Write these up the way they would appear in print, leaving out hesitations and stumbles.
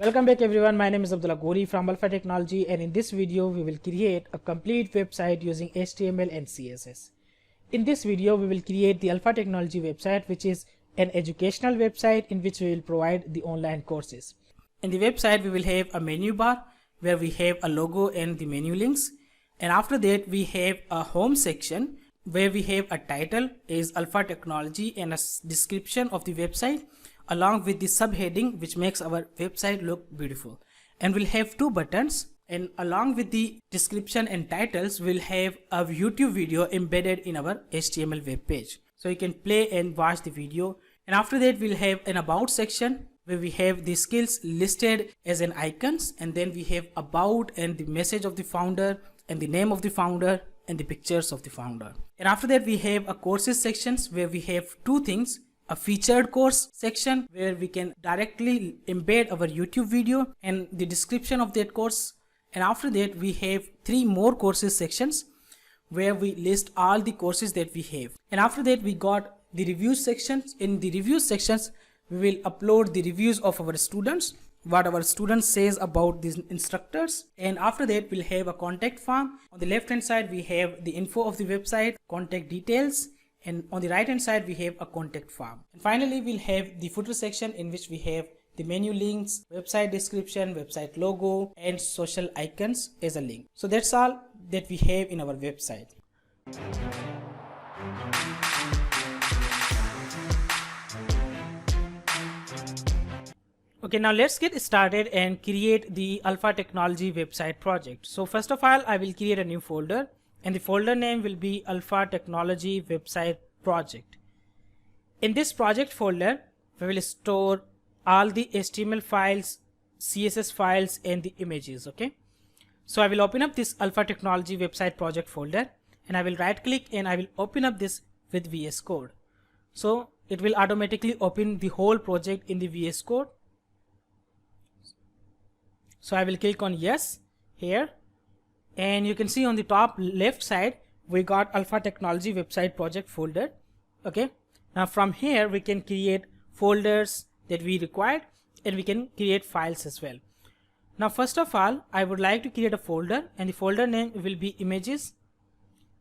Welcome back everyone, my name is Abdullah Gori from Alpha Technology, and in this video we will create a complete website using HTML and CSS. In this video we will create the Alpha Technology website, which is an educational website in which we will provide the online courses. In the website we will have a menu bar where we have a logo and the menu links, and after that we have a home section where we have a title is Alpha Technology and a description of the website along with the subheading which makes our website look beautiful. And we'll have two buttons, and along with the description and titles we'll have a YouTube video embedded in our HTML web page, so you can play and watch the video. And after that we'll have an about section where we have the skills listed as an icons, and then we have about and the message of the founder and the name of the founder and the pictures of the founder. And after that we have a courses sections where we have two things: a featured course section where we can directly embed our YouTube video and the description of that course. And after that we have three more courses sections where we list all the courses that we have. And after that we got the reviews sections. In the reviews sections we will upload the reviews of our students, what our students says about these instructors. And after that we'll have a contact form. On the left hand side we have the info of the website, contact details, and on the right hand side we have a contact form. And finally we'll have the footer section in which we have the menu links, website description, website logo, and social icons as a link. So that's all that we have in our website. Okay, now let's get started and create the Alpha Technology website project. So first of all, I will create a new folder, and the folder name will be Alpha Technology website project. In this project folder we will store all the HTML files, CSS files, and the images. Okay, so I will open up this Alpha Technology website project folder, and I will right click and I will open up this with VS Code. So it will automatically open the whole project in the VS Code. So I will click on yes here, and you can see on the top left side we got Alpha Technology website project folder. Okay, now from here we can create folders that we required, and we can create files as well. Now first of all I would like to create a folder, and the folder name will be images.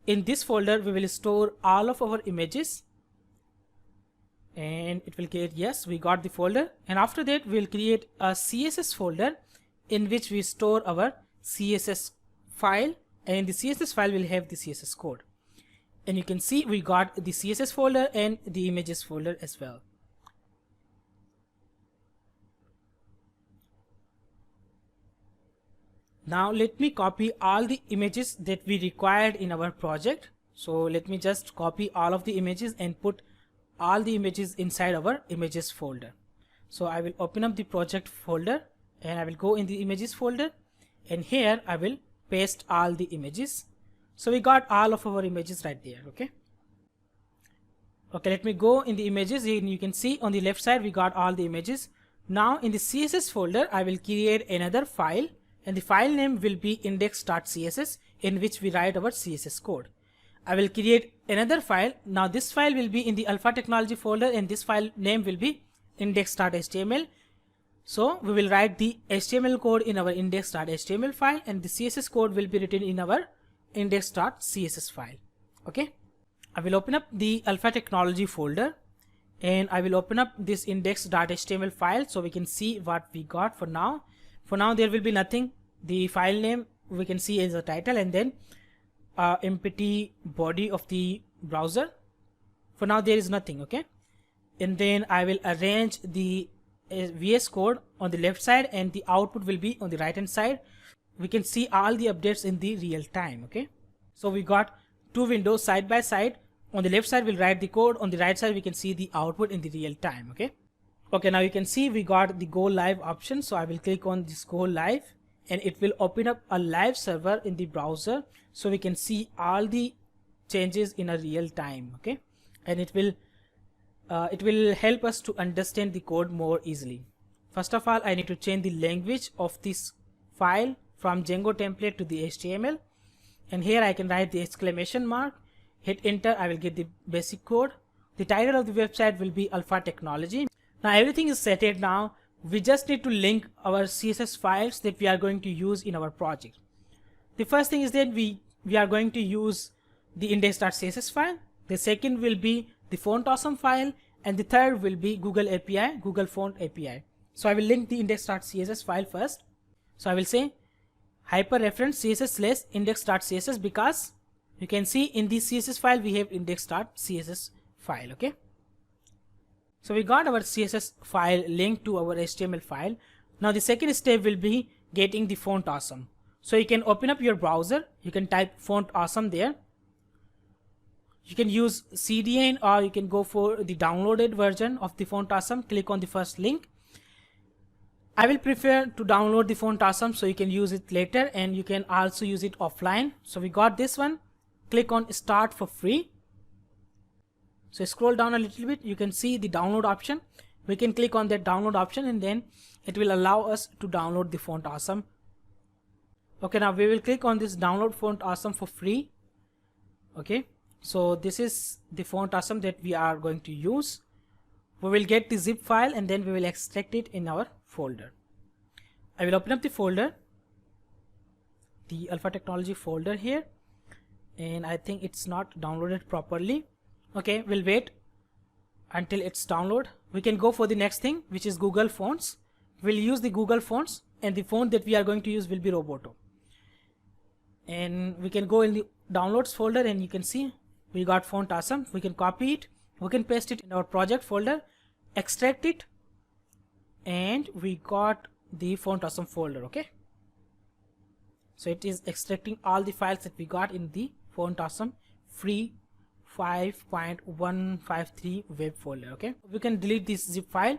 In this folder we will store all of our images, and it will create yes, we got the folder. And after that we'll create a CSS folder in which we store our CSS file, and the CSS file will have the CSS code. And you can see we got the CSS folder and the images folder as well. Now let me copy all the images that we required in our project. So let me just copy all of the images and put all the images inside our images folder. So I will open up the project folder and I will go in the images folder, and here I will paste all the images. So we got all of our images right there. Okay, let me go in the images, and you can see on the left side we got all the images. Now in the CSS folder I will create another file, and the file name will be index.css in which we write our CSS code. I will create another file. Now this file will be in the Alpha Technology folder, and this file name will be index.html. So we will write the HTML code in our index.html file, and the CSS code will be written in our index.css file. Okay, I will open up the Alpha Technology folder, and I will open up this index.html file so we can see what we got. For now there will be nothing. The file name we can see as a title, and then empty body of the browser. For now there is nothing. Okay, and then I will arrange the VS Code on the left side, and the output will be on the right hand side. We can see all the updates in the real time. Okay, so we got two windows side by side. On the left side we'll write the code, on the right side we can see the output in the real time. Okay, now you can see we got the go live option. So I will click on this go live, and it will open up a live server in the browser, so we can see all the changes in a real time. Okay, and it will help us to understand the code more easily. First of all I need to change the language of this file from Django template to the HTML, and here I can write the exclamation mark, hit enter, I will get the basic code. The title of the website will be Alpha Technology. Now everything is set now. we just need to link our CSS files that we are going to use in our project. The first thing is that we are going to use the index.css file. The second will be the font awesome file, and the third will be Google API, Google Font API. So I will link the index.css file first. So I will say hyper reference css / index.css, because you can see in the CSS file we have index.css file. Okay, so we got our CSS file linked to our HTML file. Now the second step will be getting the font awesome. So you can open up your browser, you can type font awesome there. You can use CDN, or you can go for the downloaded version of the font awesome. Click on the first link. I will prefer to download the font awesome, so you can use it later, and you can also use it offline. So we got this one. Click on start for free. So scroll down a little bit, you can see the download option. We can click on that download option, and then it will allow us to download the font awesome. Okay, now we will click on this download font awesome for free. Okay, so this is the font awesome that we are going to use. We will get the zip file, and then we will extract it in our folder. I will open up the folder, the Alpha Technology folder here, and I think it's not downloaded properly. Okay, we'll wait until it's download. We can go for the next thing, which is Google Fonts. We'll use the Google Fonts, and the font that we are going to use will be Roboto. And we can go in the downloads folder, and you can see we got font awesome. We can copy it, we can paste it in our project folder, extract it, and we got the font awesome folder. Okay, so it is extracting all the files that we got in the font awesome free 5.153 web folder. Okay, we can delete this zip file,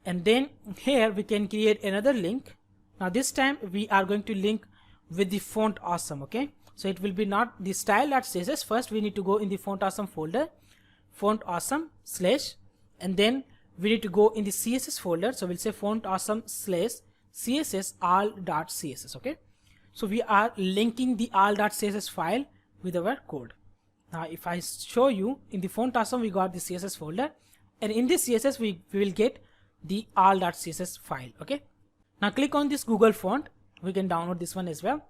and then here we can create another link. Now this time we are going to link with the font awesome. Okay, so it will be not the style.css. First we need to go in the font awesome folder, font awesome / and then we need to go in the CSS folder. So we'll say font awesome / CSS all.css. Okay, so we are linking the all.css file with our code. Now if I show you, in the font awesome we got the CSS folder, and in this CSS we will get the all.css file. Okay, now click on this Google font. We can download this one as well,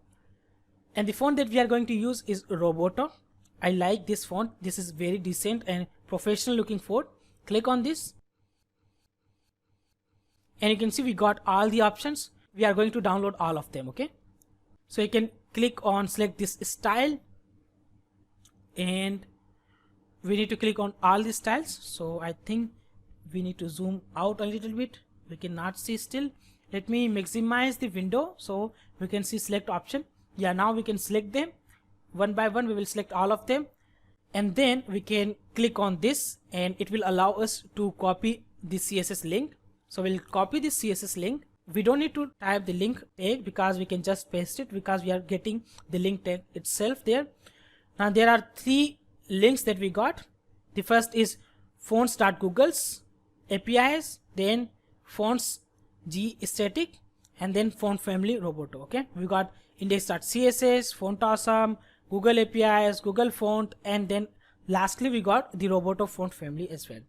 and the font that we are going to use is Roboto. I like this font. This is very decent and professional looking font. Click on this, and you can see we got all the options. We are going to download all of them. Okay, so you can click on select this style, and we need to click on all the styles. So I think we need to zoom out a little bit. We cannot see still. Let me maximize the window so we can see select option. Yeah, now we can select them one by one. We will select all of them, and then we can click on this, and it will allow us to copy the CSS link. So we'll copy this CSS link. We don't need to type the link tag, because we can just paste it, because we are getting the link tag itself there. Now there are 3 links that we got. The first is fonts.google's APIs, then fonts G static, and then font family Roboto. Okay, we got index.css, font awesome, Google APIs, Google font, and then lastly we got the Roboto font family as well.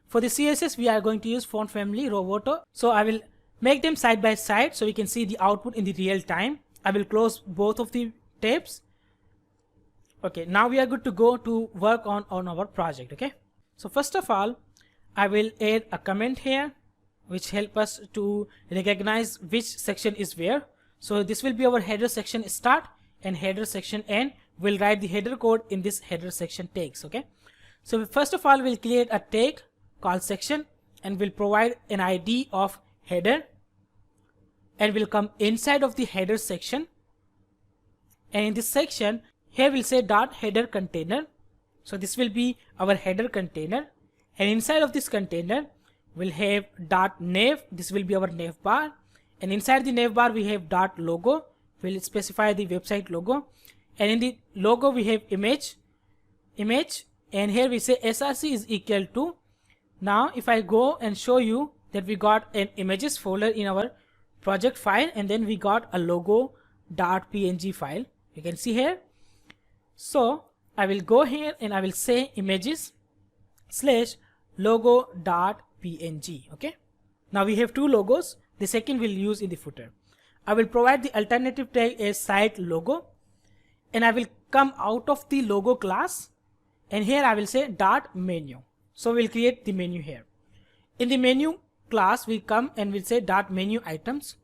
For the CSS we are going to use font family Roboto. So I will make them side by side so we can see the output in the real time. I will close both of the tabs. Okay, now we are good to go to work on our project. Okay, so first of all I will add a comment here which help us to recognize which section is where. So this will be our header section start and header section end. We'll write the header code in this header section tags. Okay, so first of all we'll create a tag called section, and we'll provide an ID of header, and we'll come inside of the header section, and in this section here we'll say dot header container. So this will be our header container, and inside of this container we'll have dot nav. This will be our nav bar, and inside the nav bar we have dot logo. We'll specify the website logo, and in the logo we have image, and here we say src is equal to. Now if I go and show you that we got an images folder in our project file, and then we got a logo.png file, you can see here. So I will go here and I will say images / logo.png. Okay, Now we have two logos. The second we'll use in the footer. I will provide the alternative tag as site logo, and I will come out of the logo class, and here I will say dot menu. So we'll create the menu here. In the menu class we come and we'll say dot menu items.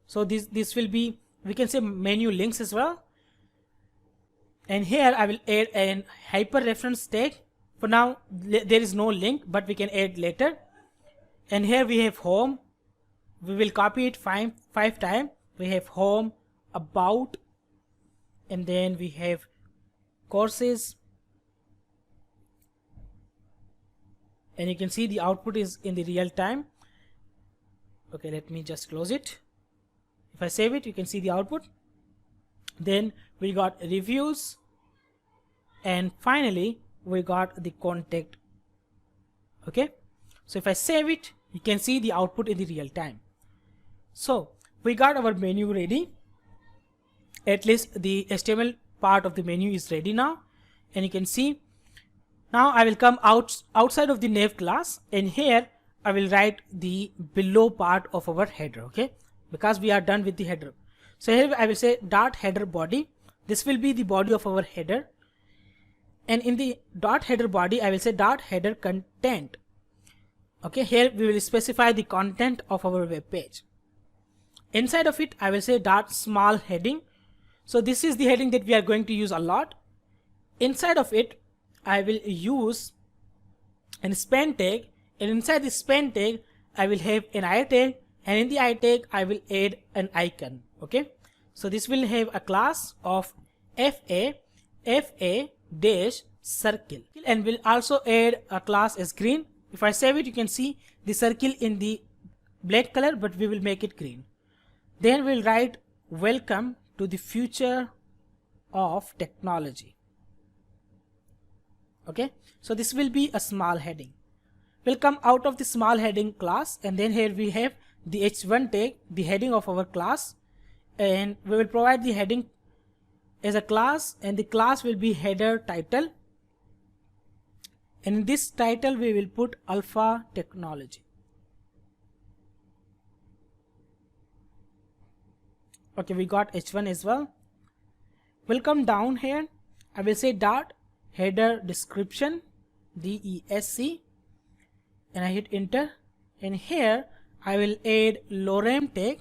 So this will be, we can say menu links as well. And here I will add an hyper reference tag. For now there is no link, but we can add later. And here we have home. We will copy it five times. We have home, about, and then we have courses. And you can see the output is in the real time. Okay, let me just close it. If I save it, you can see the output. Then we got reviews, and finally we got the contact. Okay, so if I save it, you can see the output in the real time. So we got our menu ready. At least the HTML part of the menu is ready now, and you can see. Now I will come outside of the nav class, and here I will write the below part of our header. Okay, because we are done with the header. So here I will say dot header body. This will be the body of our header, and in the dot header body I will say dot header content. Okay, here we will specify the content of our web page. Inside of it I will say dot small heading. So this is the heading that we are going to use a lot. Inside of it I will use an span tag, and inside the span tag I will have an I tag, and in the I tag I will add an icon. Okay, so this will have a class of fa dash circle, and will also add a class as green. If I save it, you can see the circle in the black color, but we will make it green. Then we'll write welcome to the future of technology. Okay, so this will be a small heading. We'll come out of the small heading class, and then here we have the h1 tag, the heading of our class, and we will provide the heading as a class, and the class will be header title, and in this title we will put Alpha Technology. Okay, we got h1 as well. We'll come down here. I will say dot header description, DESC, and I hit enter, and here I will add lorem tag.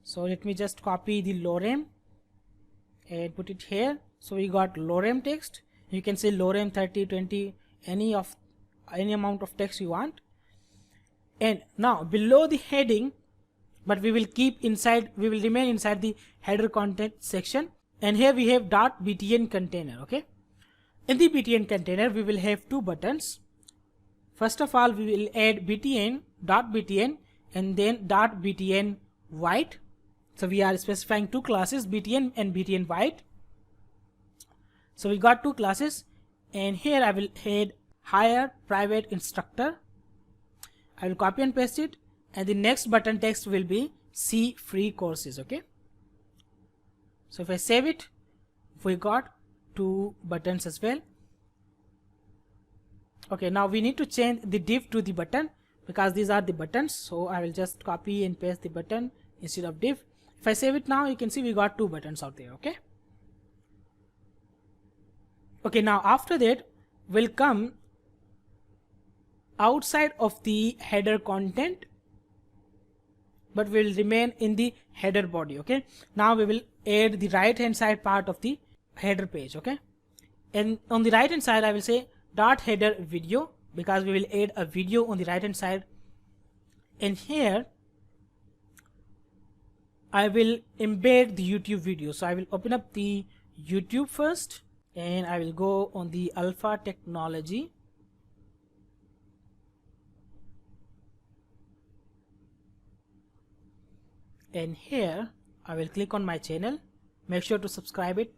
So let me just copy the lorem and put it here. So we got lorem text. You can say lorem 30, 20, any amount of text you want. And now below the heading, but we will remain inside the header content section, and here we have .btn container. Okay, in the btn container we will have two buttons. First of all, we will add btn.btn and then .btn white. So we are specifying two classes, btn and btn white. So we got two classes, and here I will add hire private instructor. I will copy and paste it, and the next button text will be see free courses. Okay, so if I save it, we got two buttons as well. Okay, now we need to change the div to the button, because these are the buttons. So I will just copy and paste the button instead of div. If I save it now, you can see we got two buttons out there. Okay, okay, now after that we'll come outside of the header content, but will remain in the header body. Okay, now we will add the right hand side part of the header page. Okay, and on the right hand side I will say dot header video, because we will add a video on the right hand side, and here I will embed the YouTube video. So I will open up the YouTube first, and I will go on the Alpha Technology, and here I will click on my channel. Make sure to subscribe it.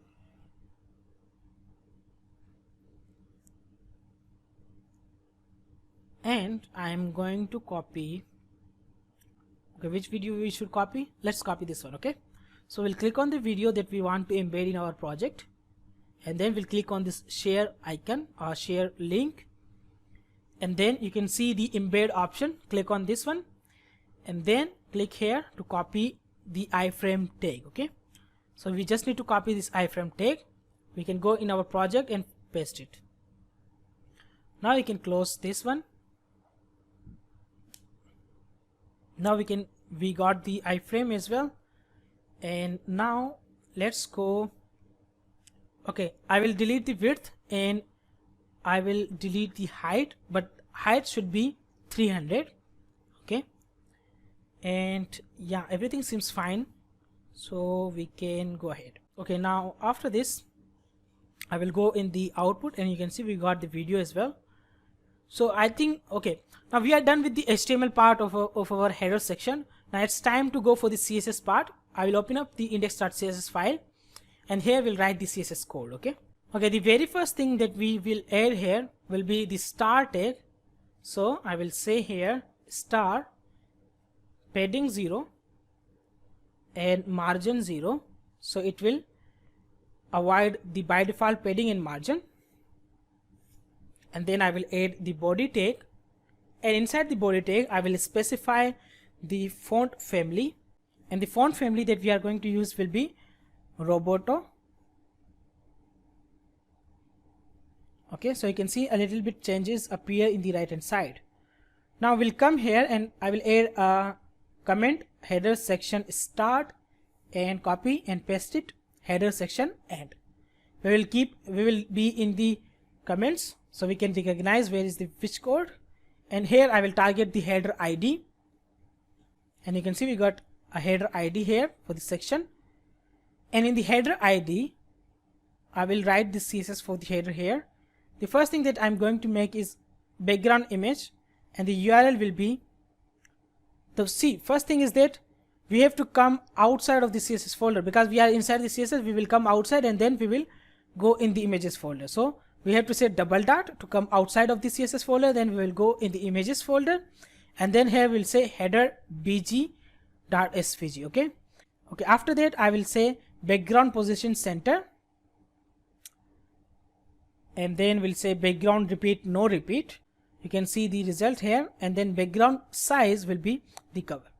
And I am going to copy. Okay, which video we should copy? Let's copy this one. Okay, so we'll click on the video that we want to embed in our project, and then we'll click on this share icon or share link, and then you can see the embed option. Click on this one and then click here to copy the iframe tag. Okay, so we just need to copy this iframe tag. We can go in our project and paste it. Now we can close this one. Now we got the iframe as well. And now let's go. Okay, I will delete the width and I will delete the height, but height should be 300. Okay, and yeah, everything seems fine, so we can go ahead. Okay, now after this I will go in the output and you can see we got the video as well. So I think, okay, now we are done with the HTML part of our header section. Now it's time to go for the CSS part. I will open up the index.css file and here we'll write the CSS code. Okay, the very first thing that we will add here will be the star tag. So I will say here star padding 0 and margin 0, so it will avoid the by default padding and margin. And then I will add the body tag, and inside the body tag I will specify the font family, and the font family that we are going to use will be Roboto. Okay, so you can see a little bit changes appear in the right hand side. Now we'll come here and I will add a comment header section start and copy and paste it header section end. We will be in the comments so we can recognize where is the which code, and here I will target the header ID, and you can see we got a header ID here for this section. And in the header ID I will write the CSS for the header here. The first thing that I'm going to make is background image, and the URL will be first thing is that we have to come outside of the CSS folder, because we are inside the CSS. We will come outside and then we will go in the images folder. So we have to say double dot to come outside of the CSS folder, then we will go in the images folder, and then here we'll say header bg.svg. okay, after that I will say background position center, and then we'll say background repeat no repeat. You can see the result here, and then background size will be the cover.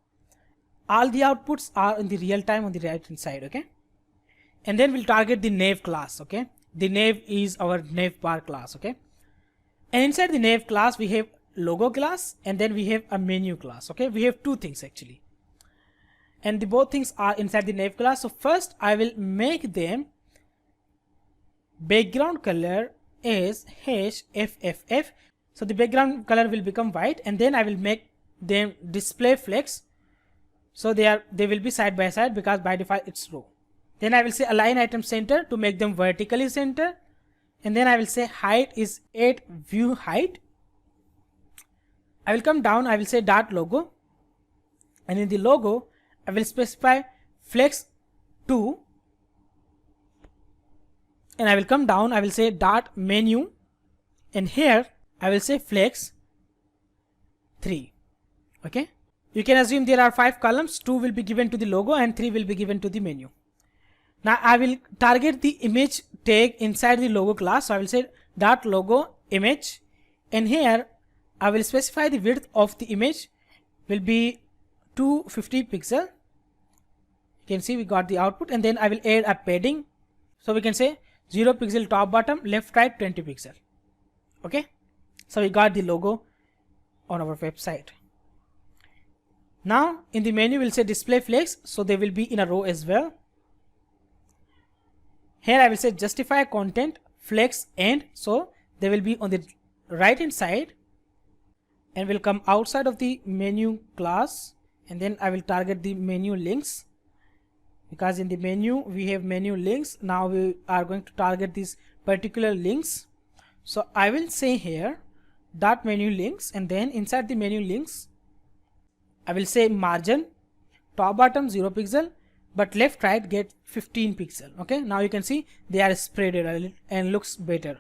All the outputs are in the real time on the right hand side. Okay, and then we'll target the nav class. Okay, the nav is our navbar class. Okay, and inside the nav class we have logo class and then we have a menu class. Okay, we have two things actually, and the both things are inside the nav class. So first I will make them background color is HFFF, so the background color will become white, and then I will make them display flex, so they will be side by side because by default it's row. Then I will say align item center to make them vertically center, and then I will say height is 8 view height. I will come down, I will say dot logo, and in the logo I will specify flex 2, and I will come down, I will say dot menu, and here I will say flex 3. Okay, you can assume there are 5 columns, 2 will be given to the logo and 3 will be given to the menu. Now I will target the image tag inside the logo class, so I will say dot logo image, and here I will specify the width of the image will be 250 pixel. You can see we got the output, and then I will add a padding, so we can say 0 pixel top bottom, left right 20 pixel. Okay, so we got the logo on our website. Now in the menu we'll say display flex, so they will be in a row as well. Here I will say justify content flex end, so they will be on the right hand side, and will come outside of the menu class, and then I will target the menu links, because in the menu we have menu links. Now we are going to target these particular links, so I will say here dot menu links, and then inside the menu links I will say margin top bottom 0 pixel, but left right get 15 pixel. Okay, now you can see they are spread a little and looks better.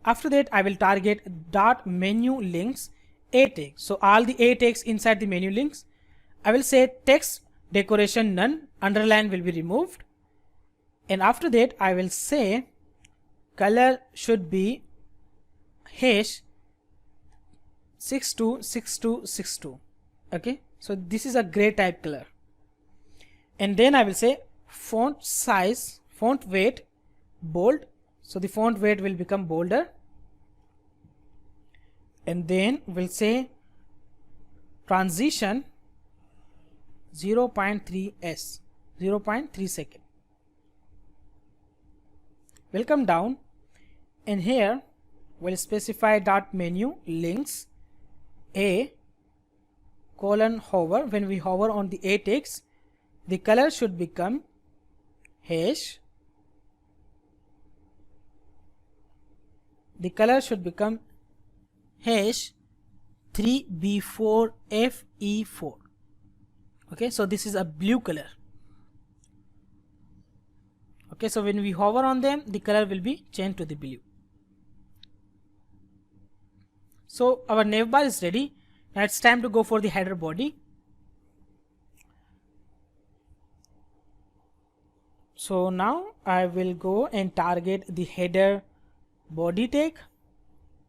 After that I will target dot menu links a tag, so all the a tags inside the menu links I will say text decoration none, underline will be removed, and after that I will say color should be hash 626262. Okay, so this is a gray type color. And then I will say font size, font weight bold, so the font weight will become bolder. And then we'll say transition 0.3s, 0.3 second. We'll come down, and here we'll specify dot menu links a colon hover. When we hover on the a text, the color should become hash, the color should become hash 3b4fe4. Okay, so this is a blue color. Okay, so when we hover on them, the color will be changed to the blue. So our navbar is ready. Now it's time to go for the header body. So now I will go and target the header body tag,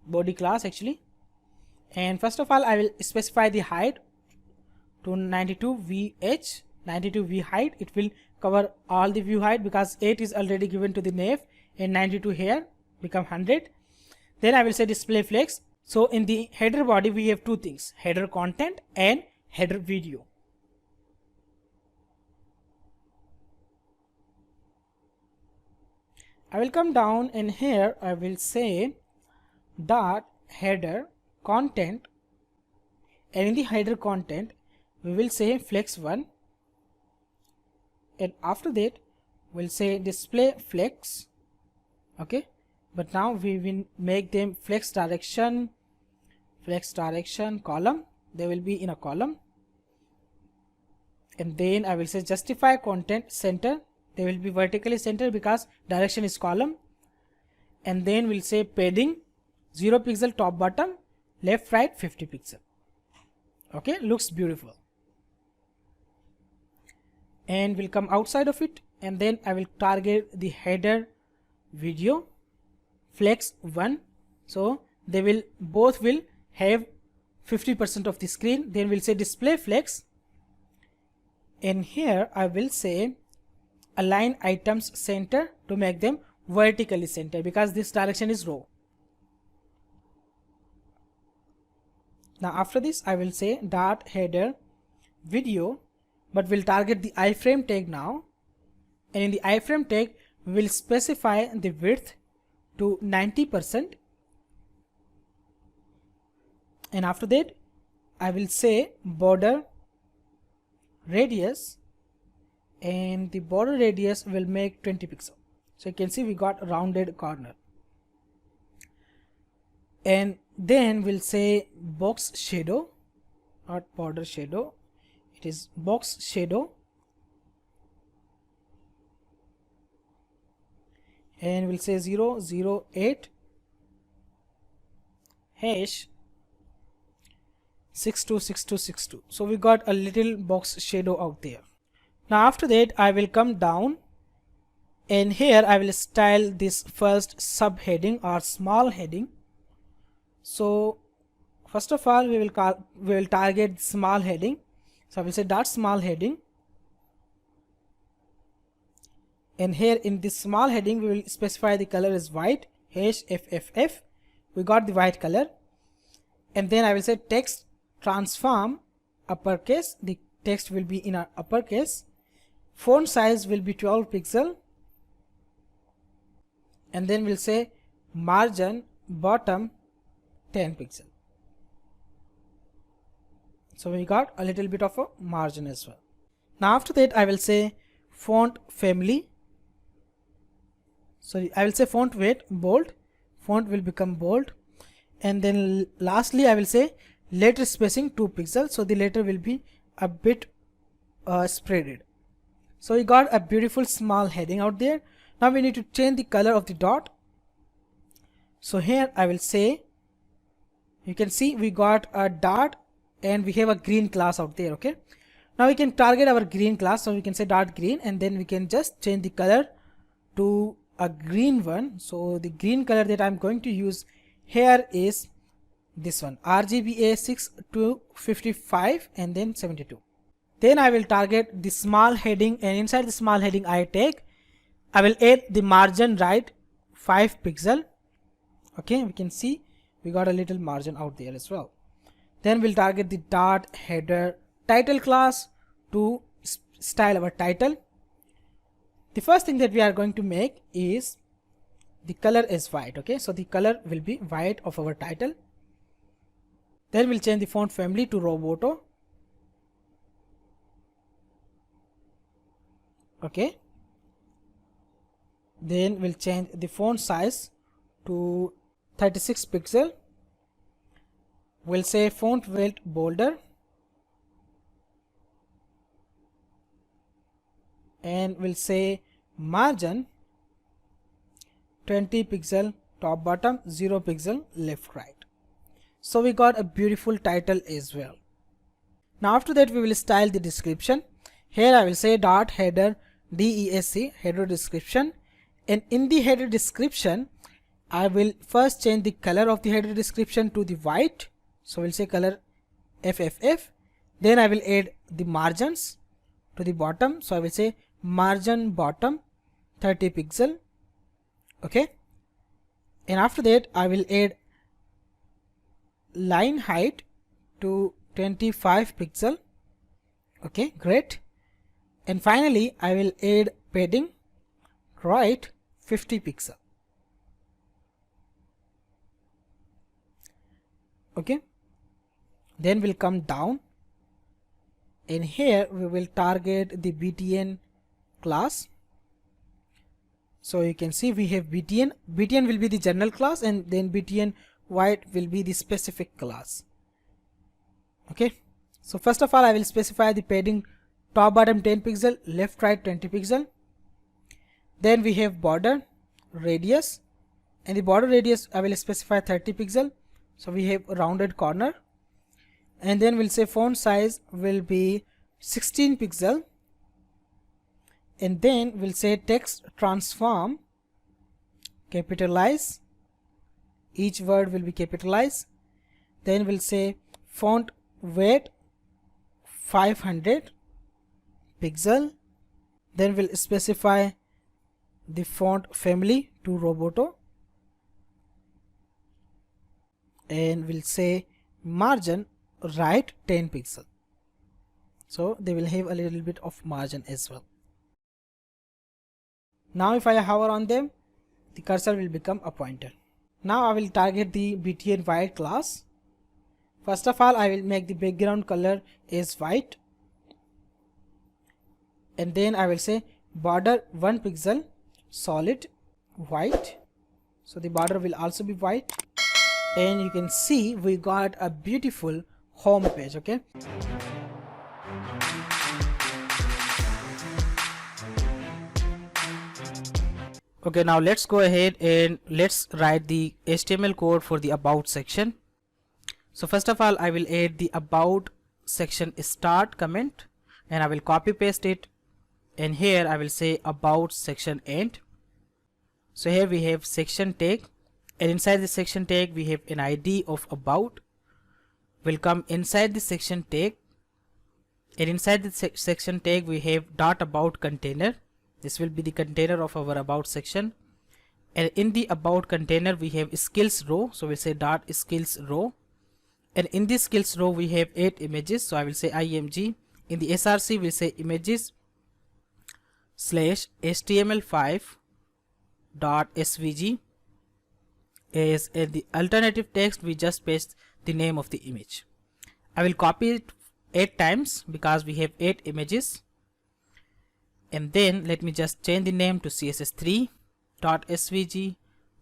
body class actually. And first of all, I will specify the height to 92vh, 92v height. It will cover all the view height because 8 is already given to the nav and 92 here become 100. Then I will say display flex. So in the header body we have two things, header content and header video. I will come down, and here I will say dot header content, and in the header content we will say flex 1, and after that we'll say display flex. Okay, but now we will make them flex direction column. They will be in a column. And then I will say justify content center. They will be vertically centered because direction is column. And then we'll say padding 0 pixel top bottom, left right 50 pixel. Okay, looks beautiful. And we'll come outside of it, and then I will target the header video flex 1. So they will both will have 50% of the screen. Then we'll say display flex, and here I will say align items center to make them vertically centered because this direction is row. Now after this I will say dot header video, but we'll target the iframe tag now, and in the iframe tag we will specify the width to 90%, and after that I will say border radius, and the border radius will make 20 pixel. So you can see we got a rounded corner. And then we'll say box shadow, not border shadow, it is box shadow, and we'll say 008 hash 626262. So we got a little box shadow out there. Now after that I will come down, and here I will style this first subheading or small heading. So first of all we will target small heading. So I will say dot small heading, and here in this small heading we will specify the color is white, hash FFF. We got the white color. And then I will say text transform uppercase. The text will be in a uppercase. Font size will be 12 pixel, and then we'll say margin bottom 10 pixel. So we got a little bit of a margin as well. Now after that I will say font family. Sorry, I will say font weight bold. Font will become bold. And then lastly I will say letter spacing 2 pixels. So the letter will be a bit spreaded. So we got a beautiful small heading out there. Now we need to change the color of the dot. So here I will say, you can see we got a dot and we have a green class out there. Okay, now we can target our green class. So we can say dot green, and then we can just change the color to a green one. So the green color that I'm going to use here is this one, RGBA 6255 and then 72. Then I will target the small heading, and inside the small heading I will add the margin right 5 pixel. Okay, we can see we got a little margin out there as well. Then we'll target the dot header title class to style our title. The first thing that we are going to make is the color is white. Okay, so the color will be white of our title. Then we'll change the font family to Roboto. Okay, then we'll change the font size to 36 pixel. We'll say font weight bolder, and we'll say margin 20 pixel top bottom, 0 pixel left right. So we got a beautiful title as well. Now after that we will style the description. Here I will say dot header DESC, header description, and in the header description I will first change the color of the header description to the white. So we'll say color FFF. Then I will add the margins to the bottom. So I will say margin bottom 30 pixel. Okay, and after that I will add line height to 25 pixel. Okay, great. And finally I will add padding right 50 pixel. Okay, then we'll come down, and here we will target the BTN class. So you can see we have BTN. BTN will be the general class, and then BTN white will be the specific class. Okay, so first of all I will specify the padding top bottom 10 pixel, left right 20 pixel. Then we have border radius, and the border radius I will specify 30 pixel. So we have a rounded corner, and then we'll say font size will be 16 pixel, and then we'll say text transform capitalize, each word will be capitalized. Then we'll say font weight 500 pixel. Then we'll specify the font family to Roboto, and we'll say margin right 10 pixel. So they will have a little bit of margin as well. Now if I hover on them, the cursor will become a pointer. Now I will target the BTN white class. First of all I will make the background color is white, and then I will say border 1 pixel solid white. So the border will also be white, and you can see we got a beautiful home page. Okay, okay, now let's go ahead and let's write the HTML code for the about section. So first of all I will add the about section start comment, and I will copy paste it, and here I will say about section end. So here we have section tag, and inside the section tag we have an ID of about. Will come inside the section tag, and inside the section tag we have dot about container. This will be the container of our about section, and in the about container we have skills row. So we say dot skills row, and in this skills row we have 8 images. So I will say img. In the src we say images slash html5 dot svg. As in the alternative text we just paste the name of the image. I will copy it 8 times because we have 8 images, and then let me just change the name to css3.svg,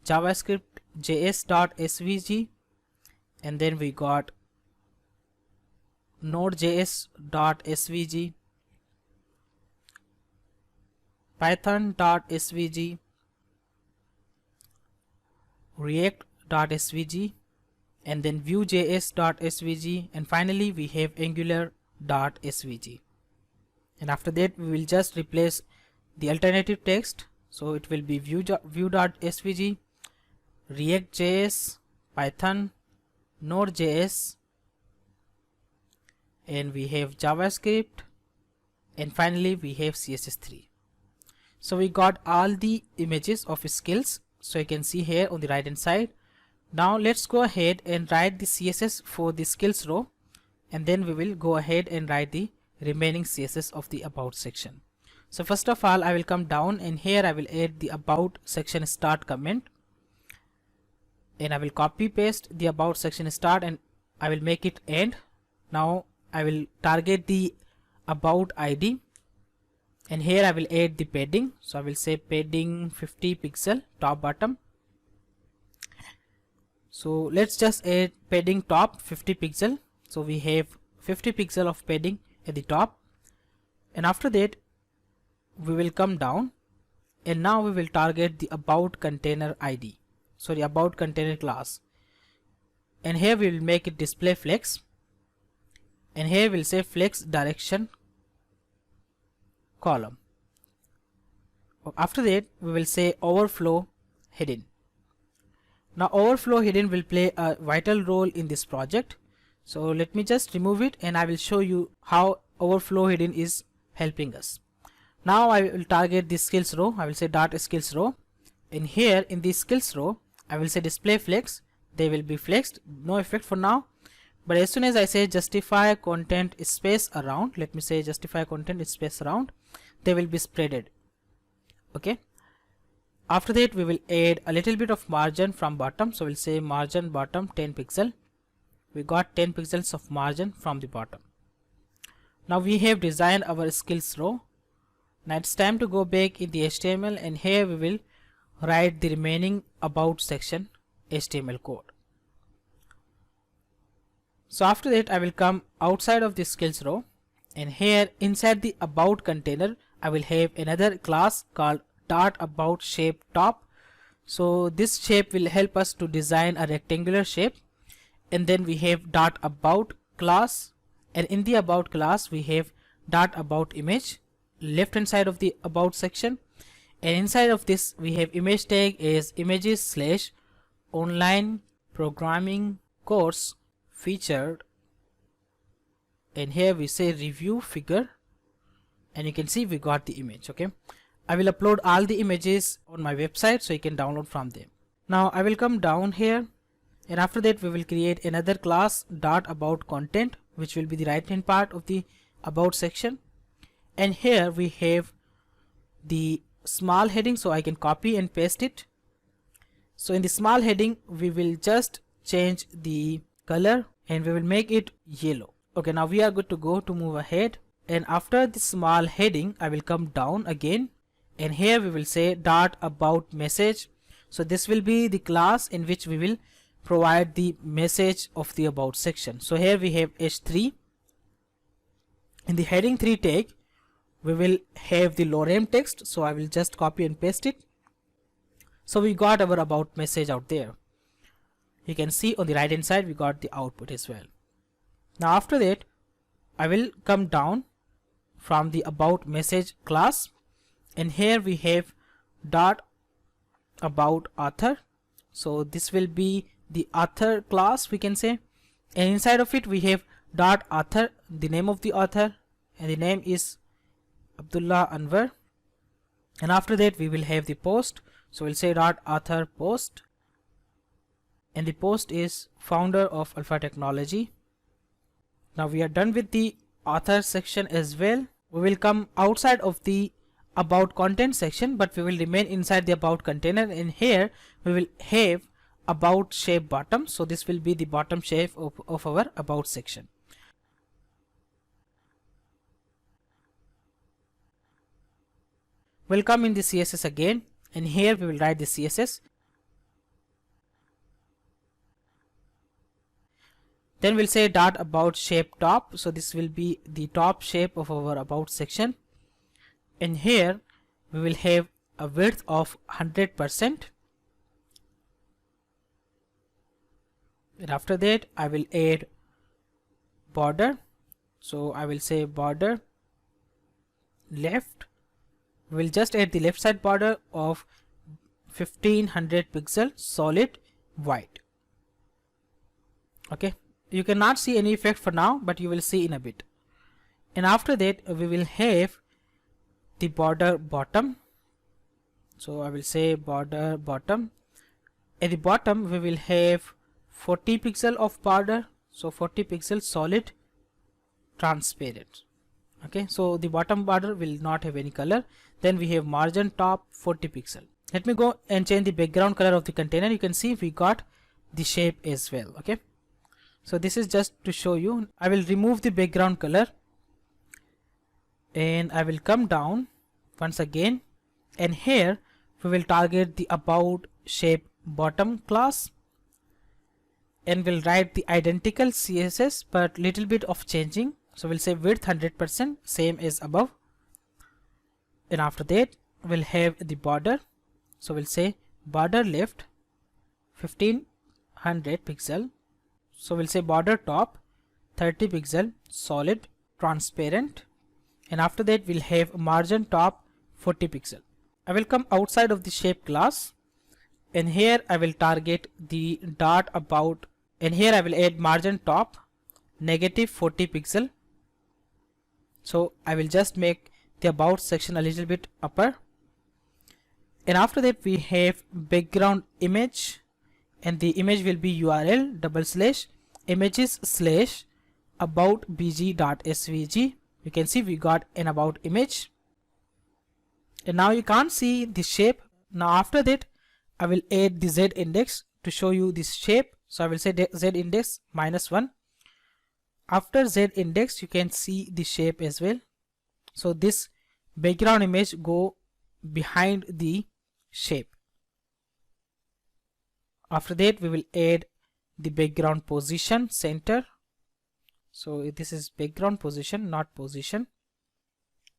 javascript js.svg, and then we got node.js.svg, python.svg, react.svg, and then vue.js.svg, and finally we have angular.svg. And after that we will just replace the alternative text. So it will be vue.svg, react.js, python, node.js, and we have javascript, and finally we have css3. So we got all the images of skills, so you can see here on the right hand side. Now let's go ahead and write the css for the skills row, and then we will go ahead and write the remaining css of the about section. So first of all, I will come down, and here I will add the about section start comment, and I will copy paste the about section start and I will make it end. Now I will target the about ID, and here I will add the padding. So I will say padding 50 pixel top bottom. So let's just add padding top 50 pixel. So we have 50 pixel of padding at the top, and after that we will come down, and now we will target the about container ID, sorry, about container class, and here we will make it display flex, and here we'll say flex direction column. After that we will say overflow hidden. Now overflow hidden will play a vital role in this project, so let me just remove it and I will show you how overflow hidden is helping us. Now I will target the skills row. I will say dot skills row, and here in the skills row I will say display flex. They will be flexed, no effect for now, but as soon as I say justify content space around, let me say justify content space around, they will be spreaded. Okay, after that we will add a little bit of margin from bottom, so we'll say margin bottom 10 pixel. We got 10 pixels of margin from the bottom. Now we have designed our skills row. Now it's time to go back in the HTML, and here we will write the remaining about section HTML code. So after that I will come outside of the skills row, and here inside the about container I will have another class called dot about shape top. So this shape will help us to design a rectangular shape, and then we have dot about class, and in the about class we have dot about image left hand side of the about section, and inside of this we have image tag as images slash online programming course featured, and here we say review figure, and you can see we got the image. Okay, I will upload all the images on my website so you can download from them. Now I will come down here, and after that we will create another class dot about content, which will be the right hand part of the about section, and here we have the small heading, so I can copy and paste it. So in the small heading we will just change the color and we will make it yellow. Okay, now we are good to go to move ahead, and after the small heading I will come down again, and here we will say dot about message. So this will be the class in which we will provide the message of the about section. So here we have h3. In the heading 3 tag we will have the lorem text, so I will just copy and paste it. So we got our about message out there. You can see on the right hand side we got the output as well. Now after that I will come down from the about message class, and here we have dot about author. So this will be the author class, we can say, and inside of it we have dot author, the name of the author, and the name is Abdullah Anwar, and after that we will have the post. So we'll say dot author post, and the post is founder of Alpha Technology. Now we are done with the author section as well. We will come outside of the about content section, but we will remain inside the about container, and here we will have about shape bottom. So this will be the bottom shape of our about section. We'll come in the CSS again, and here we will write the CSS. Then we'll say dot about shape top. So this will be the top shape of our about section, and here we will have a width of 100%, and after that I will add border. So I will say border left we'll just add the left side border of 1500 pixel solid white. Okay, you cannot see any effect for now, but you will see in a bit. And after that we will have the border bottom. So I will say border bottom. At the bottom we will have 40 pixel of border, so 40 pixel solid transparent. Okay, so the bottom border will not have any color. Then we have margin top 40 pixel. Let me go and change the background color of the container. You can see we got the shape as well. Okay, so this is just to show you. I will remove the background color and I will come down once again, and here we will target the about shape bottom class and we'll write the identical CSS but little bit of changing. So we'll say width 100%, same as above, and after that we'll have the border. So we'll say border left 1500 pixel. So we'll say border top 30 pixel solid transparent, and after that we'll have margin top 40 pixel. I will come outside of the shape class, and here I will target the dot about, and here I will add margin top negative 40 pixel. So I will just make the about section a little bit upper, and after that we have background image, and the image will be URL /images/ about bg.svg. You can see we got an about image, and now you can't see the shape. Now after that I will add the z index to show you this shape. So I will say z index -1. After z index you can see the shape as well. So this background image go behind the shape. After that we will add the background position center. So this is background position, not position.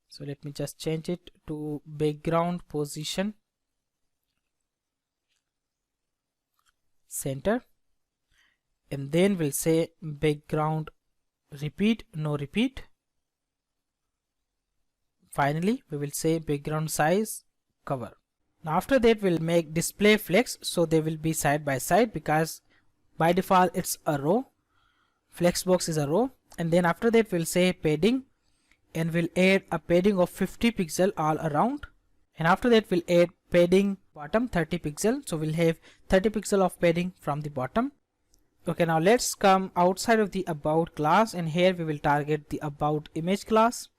So let me just change it to background position center, and then we'll say background repeat, no repeat. Finally we will say background size cover. Now after that we'll make display flex, so they will be side by side because by default it's a row. Flexbox is a row, and then after that we'll say padding, and we'll add a padding of 50 pixel all around, and after that we'll add padding bottom 30 pixel. So we'll have 30 pixel of padding from the bottom. Okay, now let's come outside of the about class, and here we will target the about image class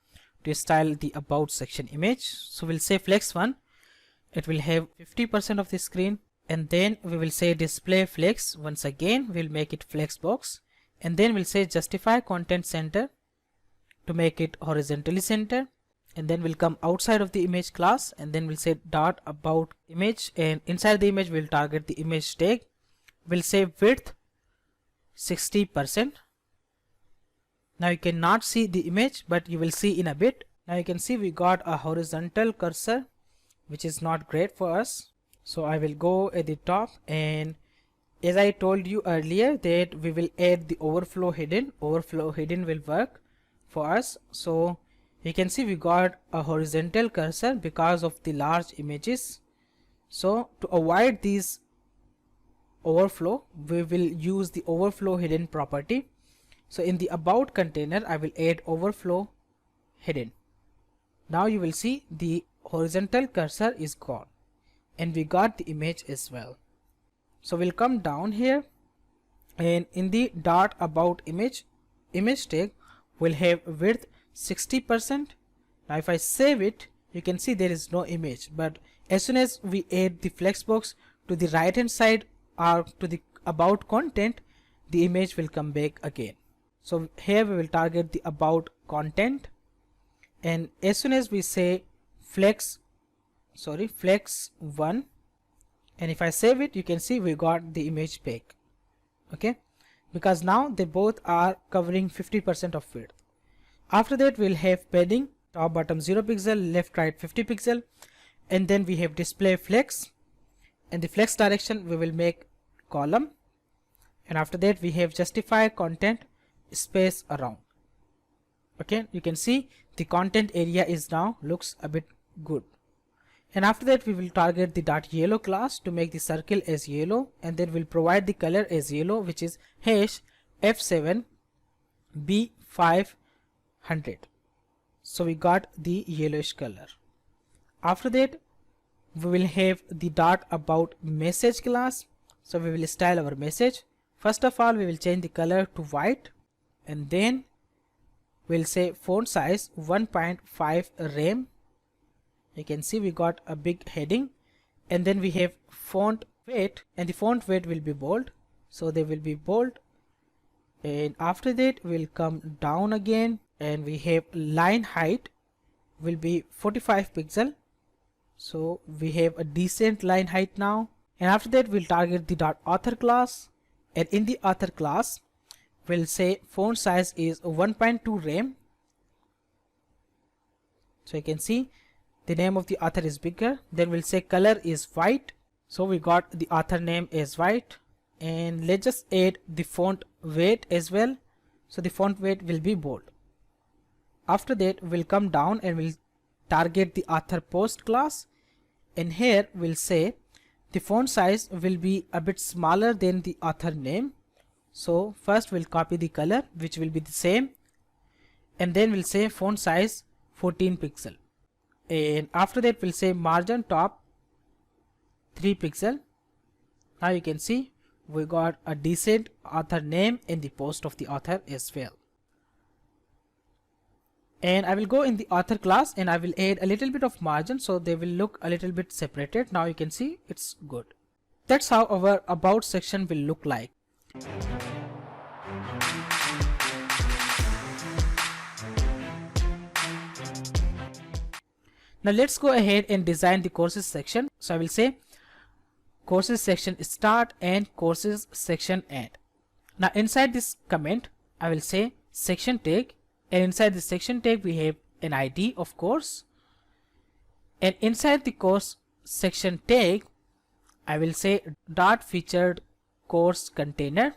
to style the about section image. So we'll say flex 1, it will have 50% of the screen, and then we will say display flex. Once again we'll make it flex box, and then we'll say justify content center to make it horizontally center, and then we'll come outside of the image class, and then we'll say dot about image, and inside the image we'll target the image tag. We'll say width 60%. Now you cannot see the image, but you will see in a bit. Now you can see we got a horizontal cursor, which is not great for us. So I will go at the top, and as I told you earlier that we will add the overflow hidden. Overflow hidden will work for us. So you can see we got a horizontal cursor because of the large images. So to avoid these overflow, we will use the overflow hidden property. So in the about container I will add overflow hidden. Now you will see the horizontal cursor is gone, and we got the image as well. So we'll come down here, and in the dot about image tag we'll have width 60%. Now if I save it, you can see there is no image, but as soon as we add the flexbox to the right hand side or to the about content, the image will come back again. So here we will target the about content, and as soon as we say flex 1, and if I save it, you can see we got the image back. Okay, because now they both are covering 50% of width. After that we'll have padding top bottom 0 pixel, left right 50 pixel, and then we have display flex, and the flex direction we will make column, and after that we have justify content space around. Okay, you can see the content area is now looks a bit good. And after that we will target the dot yellow class to make the circle as yellow, and then we'll provide the color as yellow, which is hash f7 b500. So we got the yellowish color. After that we will have the dot about message class. So we will style our message. First of all, we will change the color to white, and then we'll say font size 1.5 rem. You can see we got a big heading, and then we have font weight, and the font weight will be bold, so they will be bold. And after that we'll come down again, and we have line height will be 45 pixel, so we have a decent line height now. And after that we'll target the dot author class, and in the author class we'll say font size is 1.2 rem. So you can see the name of the author is bigger. Then we'll say color is white, so we got the author name as white. And let's just add the font weight as well, so the font weight will be bold. After that we'll come down and we'll target the author post class, and here we'll say the font size will be a bit smaller than the author name. So first we'll copy the color, which will be the same, and then we'll say font size 14 pixel. And after that we'll say margin top 3 pixel. Now you can see we got a decent author name in the post of the author as well. And I will go in the author class and I will add a little bit of margin, so they will look a little bit separated. Now you can see it's good. That's how our about section will look like. Now let's go ahead and design the courses section. So I will say courses section start and courses section end. Now inside this comment I will say section tag, and inside the section tag we have an ID of course, and inside the course section tag I will say dot featured course container.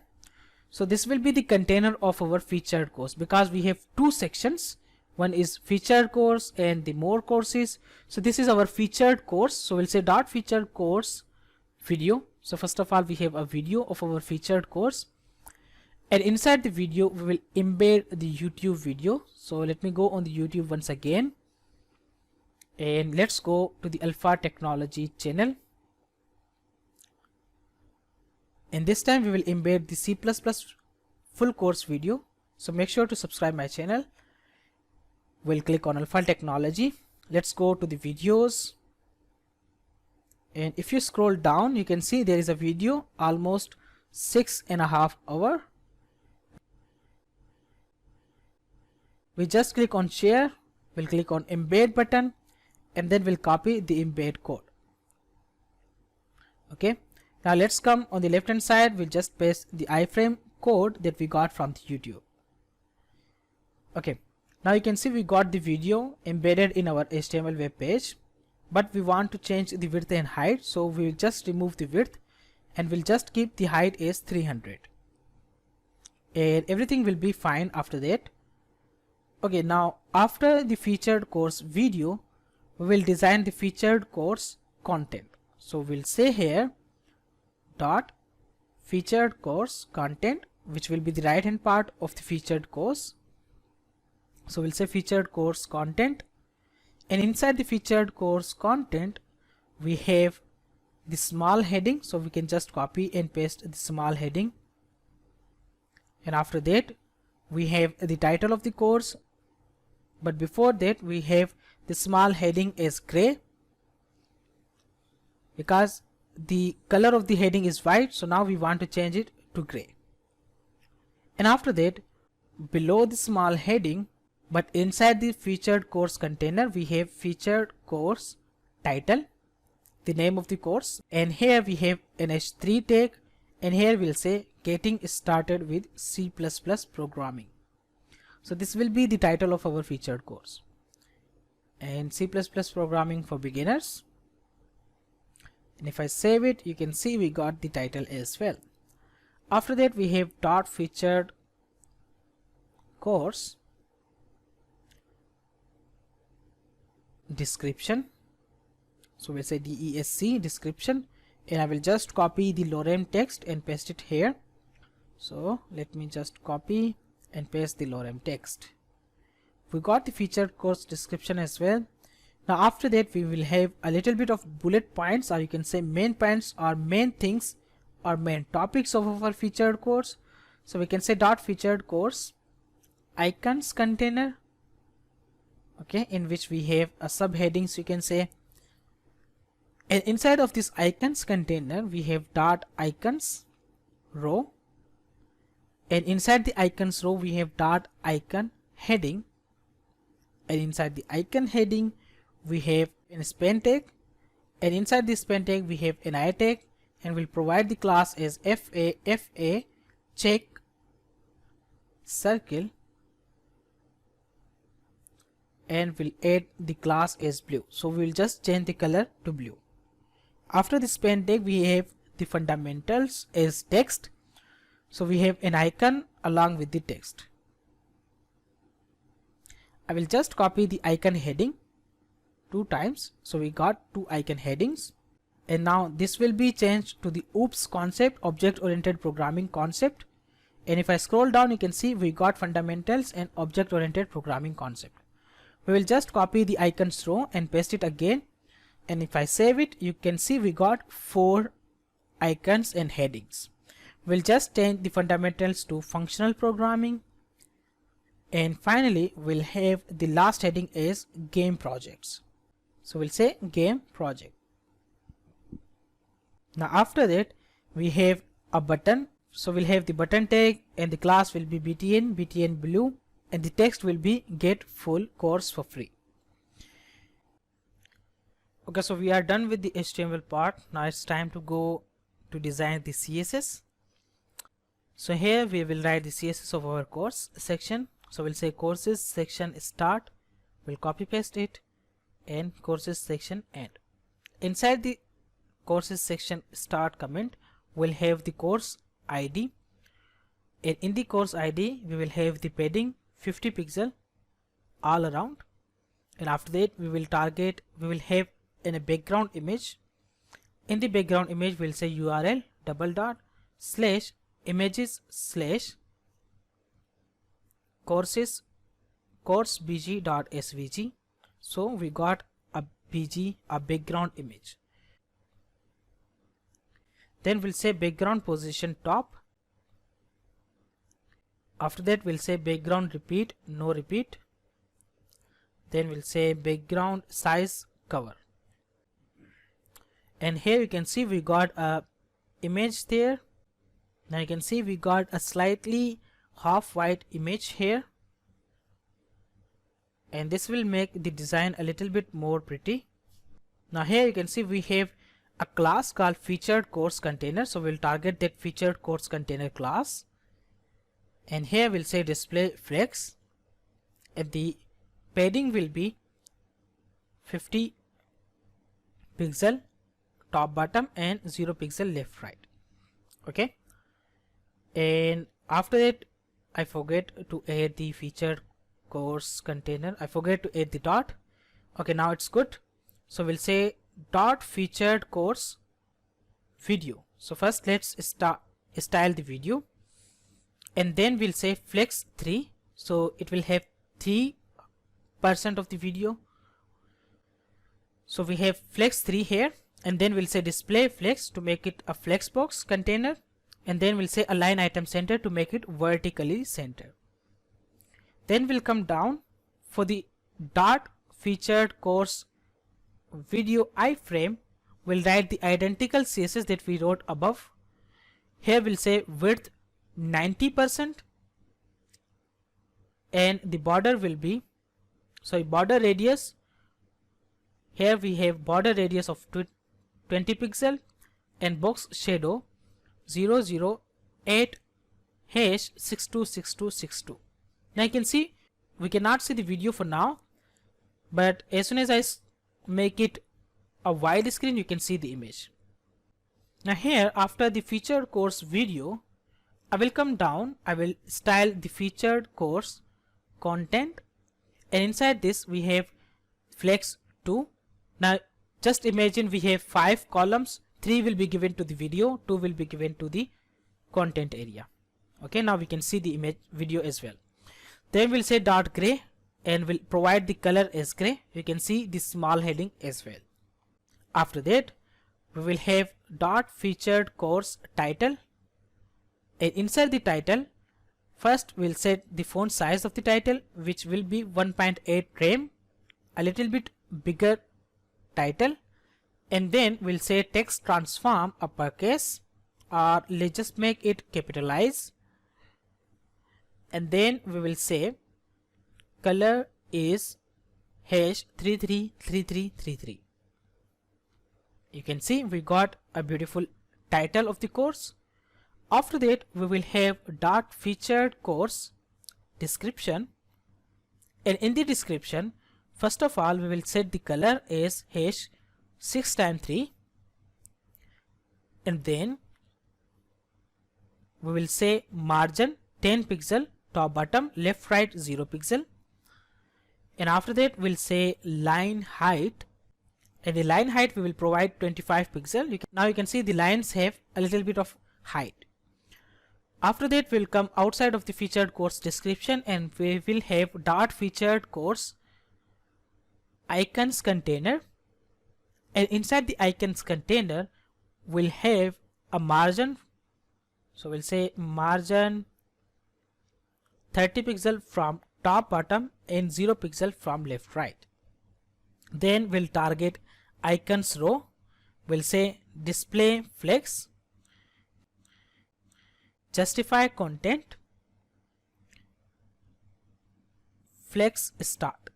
So this will be the container of our featured course, because we have two sections. One is featured course and the more courses. So this is our featured course, so we'll say dot featured course video. So first of all we have a video of our featured course, and inside the video we will embed the YouTube video. So let me go on the YouTube once again, and let's go to the Alpha Technology channel, and this time we will embed the C++ full course video. So make sure to subscribe my channel. We'll click on Alpha Technology. Let's go to the videos, and if you scroll down you can see there is a video almost 6.5 hours. We just click on share, we'll click on embed button, and then we'll copy the embed code. Okay, now let's come on the left hand side, we'll just paste the iframe code that we got from the YouTube. Okay, now you can see we got the video embedded in our HTML web page, but we want to change the width and height, so we will just remove the width and we'll just keep the height as 300, and everything will be fine after that. Okay, now after the featured course video we will design the featured course content. So we'll say here dot featured course content, which will be the right hand part of the featured course. So we'll say featured course content, and inside the featured course content we have the small heading, so we can just copy and paste the small heading, and after that we have the title of the course, but before that we have the small heading as gray because the color of the heading is white, so now we want to change it to gray. And after that below the small heading, but inside the featured course container we have featured course title, the name of the course, and here we have an h3 tag, and here we'll say getting started with C++ programming. So this will be the title of our featured course, and C++ programming for beginners. And if I save it, you can see we got the title as well. After that we have dot featured course description. So we'll say DESC description, and I will just copy the lorem text and paste it here. So let me just copy and paste the lorem text. We got the featured course description as well. Now after that we will have a little bit of bullet points, or you can say main points or main things or main topics of our featured course. So we can say dot featured course icons container, okay, in which we have a subheadings, you can say, and inside of this icons container we have dot icons row, and inside the icons row we have dot icon heading, and inside the icon heading we have an span tag, and inside this span tag we have an I tag, and we'll provide the class as FA check circle, and we'll add the class as blue. So we'll just change the color to blue. After the span tag we have the fundamentals as text. So we have an icon along with the text. I will just copy the icon heading 2 times. So we got 2 icon headings, and now this will be changed to the OOPS concept, object oriented programming concept. And if I scroll down, you can see we got fundamentals and object oriented programming concept. We will just copy the icons row and paste it again, and if I save it, you can see we got 4 icons and headings. We'll just change the fundamentals to functional programming, and finally we'll have the last heading as game projects. So we'll say game project. Now after that we have a button. So we'll have the button tag, and the class will be btn blue, and the text will be get full course for free. Okay, so we are done with the HTML part. Now it's time to go to design the CSS. So here we will write the CSS of our course section. So we'll say courses section start, we'll copy paste it, and courses section end. Inside the courses section start comment we'll have the course ID, and in the course ID we will have the padding 50 pixel all around, and after that we will have in a background image. In the background image we'll say URL // images / courses course bg.svg. So we got a background image. Then we'll say background position top. After that we'll say background repeat no repeat. Then we'll say background size cover, and here you can see we got a image there. Now you can see we got a slightly half white image here, and this will make the design a little bit more pretty. Now here you can see we have a class called featured course container. So we'll target that featured course container class, and here we'll say display flex, and the padding will be 50 pixel top bottom and 0 pixel left right. Okay, and after that I forget to add the featured course container. I forget to add the dot. Okay, now it's good. So we'll say dot featured course video. So first let's style the video, and then we'll say flex 3. So it will have 3% of the video. So we have flex 3 here, and then we'll say display flex to make it a flex box container, and then we'll say align item center to make it vertically center. Then we'll come down for the dot featured course video iframe. We'll write the identical CSS that we wrote above. Here we'll say width 90%, and the border will be, border radius, here we have border radius of 20 pixel, and box shadow 008 hash 626262. Now you can see we cannot see the video for now, but as soon as I make it a wide screen you can see the image. Now here after the featured course video I will come down, I will style the featured course content, and inside this we have flex 2. Now Just imagine we have 5 columns, 3 will be given to the video, 2 will be given to the content area. Okay, now we can see the image video as well. Then we'll say dot gray and we'll provide the color as gray. You can see the small heading as well. After that, we will have dot featured course title, and inside the title, first we'll set the font size of the title, which will be 1.8 rem, a little bit bigger title, and then we'll say text transform uppercase, or let's just make it capitalize, and then we will say color is #333333. You can see we got a beautiful title of the course. After that, we will have dot featured course description, and in the description, first of all, we will set the color as #6x3, and then we will say margin 10 pixel, top bottom, left right 0 pixel, and after that we'll say line height, and the line height we will provide 25 pixel. Now you can see the lines have a little bit of height. After that, we'll come outside of the featured course description, and we will have dot featured course icons container, and inside the icons container we'll have a margin. So we'll say margin 30 pixel from top bottom and 0 pixel from left right. Then we'll target icons row. We'll say display flex, justify content, flex start.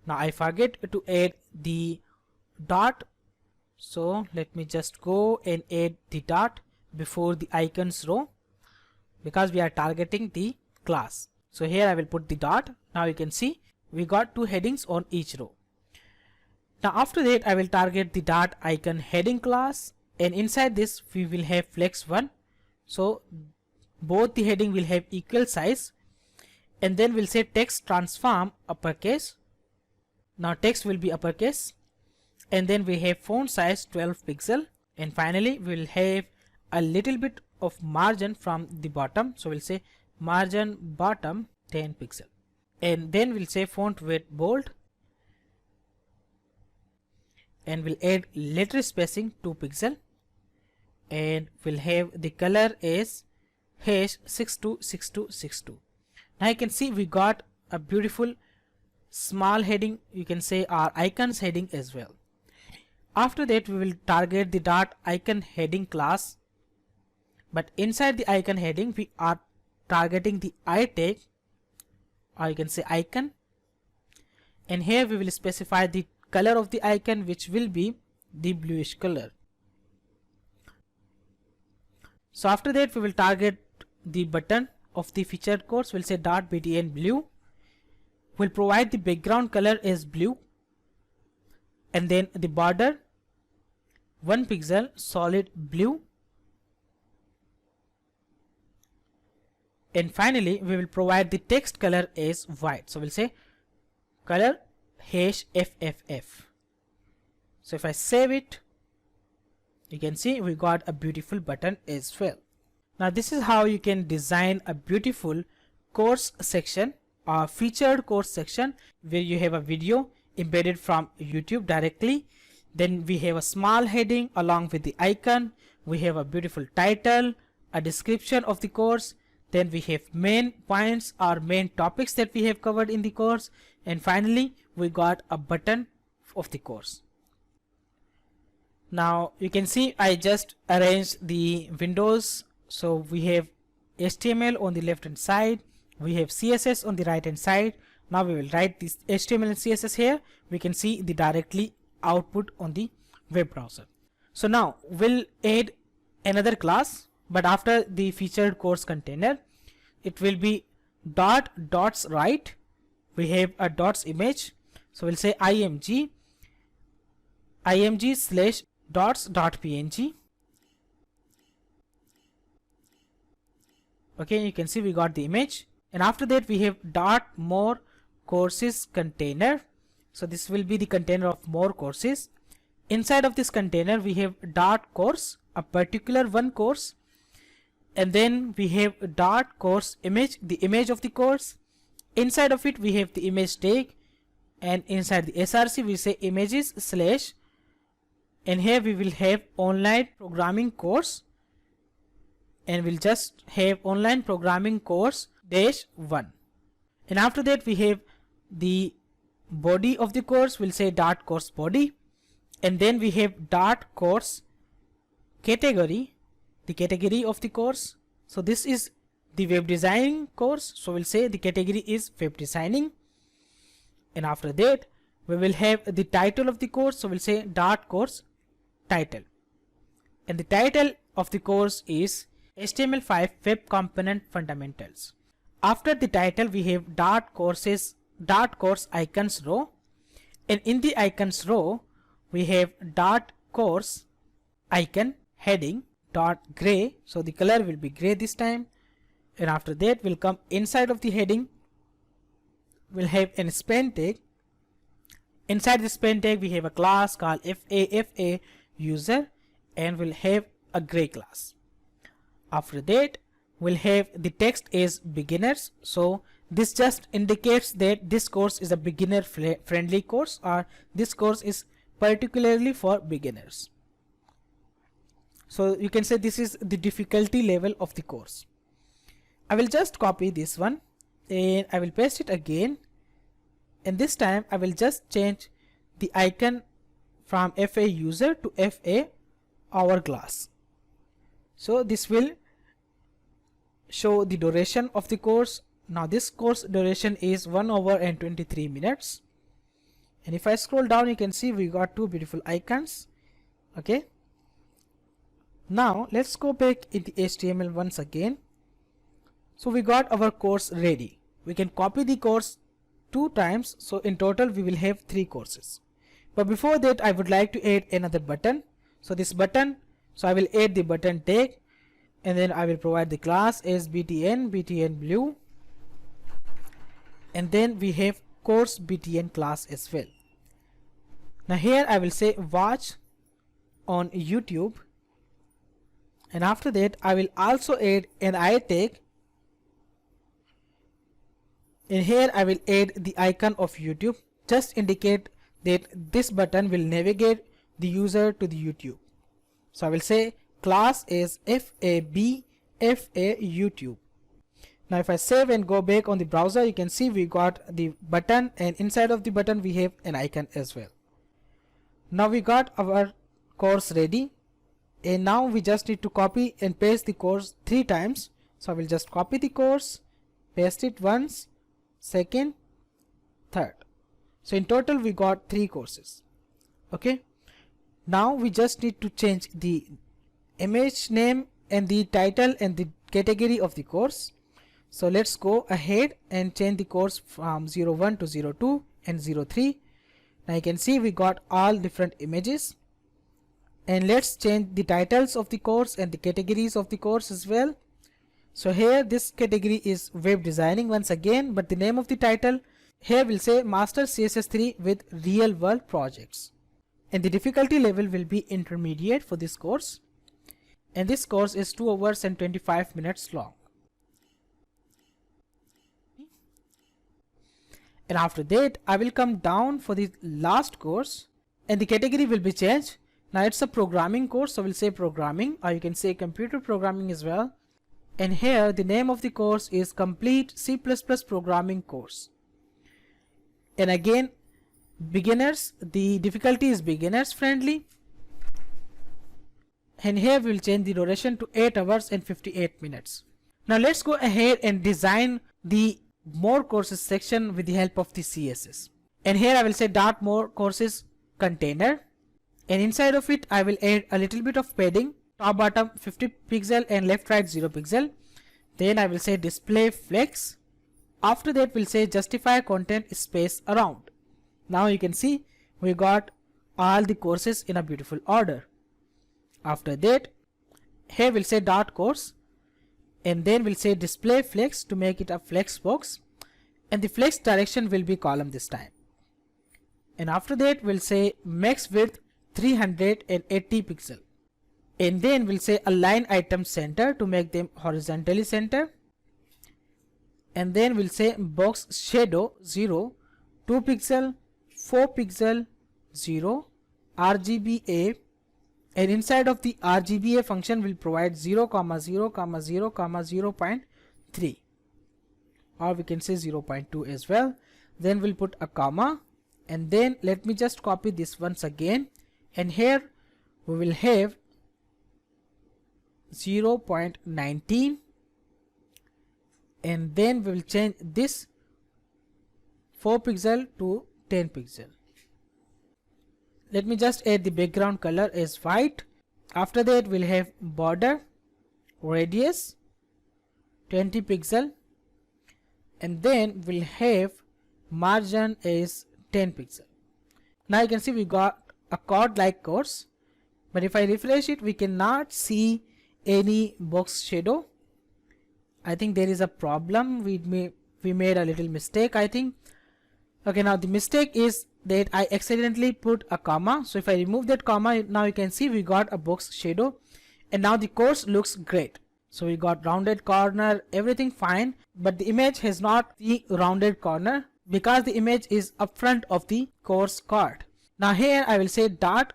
Now I forget to add the dot, so let me just go and add the dot before the icons row, because we are targeting the class. So here I will put the dot. Now you can see we got 2 headings on each row. Now after that, I will target the dot icon heading class, and inside this we will have flex 1. So both the heading will have equal size, and then we'll say text transform uppercase. Now text will be uppercase, and then we have font size 12 pixel, and finally we will have a little bit of margin from the bottom. So we'll say margin bottom 10 pixel, and then we'll say font weight bold, and we'll add letter spacing 2 pixel, and we'll have the color as #626262. Now you can see we got a beautiful small heading, you can say our icons heading as well. After that, we will target the dot icon heading class, but inside the icon heading we are targeting the I tag, or you can say icon, and here we will specify the color of the icon, which will be the bluish color. So after that, we will target the button of the featured course. We'll say dot btn blue. We'll provide the background color as blue, and then the border 1 pixel solid blue, and finally we will provide the text color as white. So we'll say color #FFF. So if I save it, you can see we got a beautiful button as well. Now this is how you can design a beautiful course section or featured course section, where you have a video embedded from YouTube directly. Then we have a small heading along with the icon. We have a beautiful title, a description of the course. Then we have main points or main topics that we have covered in the course. And finally, we got a button of the course. Now you can see I just arranged the windows. So we have HTML on the left hand side. We have CSS on the right hand side. Now we will write this HTML and CSS here. We can see the directly output on the web browser. So now we'll add another class, but after the featured course container, it will be dots right. We have a dots image. So we'll say img slash dots.png. Okay, you can see we got the image, and after that we have dot more courses container. So this will be the container of more courses, Inside of this container we have dot course, a particular one course, and then we have dot course image, the image of the course. Inside of it we have the image tag, and inside the src we say images slash, and here we will have online programming course, and we'll just have online programming course -1. And after that we have the body of the course, we'll say dot course body, and then we have dot course category, the category of the course. So this is the web designing course, so we'll say the category is web designing. And after that we will have the title of the course, so we'll say dot course title, and the title of the course is HTML5 Web Component Fundamentals. After the title we have dot course icons row, and in the icons row we have dot course icon heading dot gray, so the color will be gray this time. And after that we'll come inside of the heading, we'll have an span tag. Inside the span tag we have a class called FA user, and we'll have a gray class. After that we'll have the text as beginners, so this just indicates that this course is a beginner friendly course, or this course is particularly for beginners. So you can say this is the difficulty level of the course. I will just copy this one and I will paste it again, and this time I will just change the icon from FA user to FA hourglass. So this will show the duration of the course. Now this course duration is 1 hour and 23 minutes, and if I scroll down you can see we got two beautiful icons. Okay, now let's go back in the HTML once again. So we got our course ready. We can copy the course 2 times, so in total we will have 3 courses. But before that I would like to add another button. So this button, so I will add the button tag, and then I will provide the class as btn blue, and then we have course btn class as well. Now here I will say watch on YouTube, and after that I will also add an I tag, and here I will add the icon of YouTube, just indicate that this button will navigate the user to the YouTube. So I will say class is FAB YouTube. Now if I save and go back on the browser, you can see we got the button, and inside of the button we have an icon as well. Now we got our course ready, and now we just need to copy and paste the course 3 times. So I will just copy the course, paste it once, second, third. So in total we got 3 courses. Okay, now we just need to change the image name and the title and the category of the course. So let's go ahead and change the course from 01 to 02 and 03. Now you can see we got all different images, and let's change the titles of the course and the categories of the course as well. So here this category is web designing once again, but the name of the title here will say Master CSS3 with real world projects, and the difficulty level will be intermediate for this course, and this course is 2 hours and 25 minutes long. And after that I will come down for the last course, and the category will be changed. Now it's a programming course, so we'll say programming, or you can say computer programming as well. And here the name of the course is complete C++ programming course. And again beginners, the difficulty is beginners friendly, and here we will change the duration to 8 hours and 58 minutes. Now let's go ahead and design the more courses section with the help of the CSS. And here I will say dot more courses container, and inside of it I will add a little bit of padding, top bottom 50 pixel and left right 0 pixel. Then I will say display flex. After that we'll say justify content space around. Now you can see we got all the courses in a beautiful order. After that here we'll say dot course, and then we'll say display flex to make it a flex box, and the flex direction will be column this time. And after that we'll say max width 380 pixel. And then we'll say align item center to make them horizontally center. And then we'll say box shadow 0, 2 pixel, 4 pixel, 0, RGBA, and inside of the RGBA function will provide 0, 0, 0, 0.3, or we can say 0.2 as well. Then we'll put a comma, and then let me just copy this once again, and here we will have 0.19, and then we will change this 4 pixel to 10 pixel. Let me just add the background color as white. After that we'll have border radius 20 pixel, and then we'll have margin as 10 pixel. Now you can see we got a code like course, but if I refresh it we cannot see any box shadow. I think there is a problem. We made a little mistake, I think. Okay, now the mistake is that I accidentally put a comma. So if I remove that comma, now you can see we got a box shadow, and now the course looks great. So we got rounded corner, everything fine, but the image has not the rounded corner because the image is up front of the course card. Now here I will say dot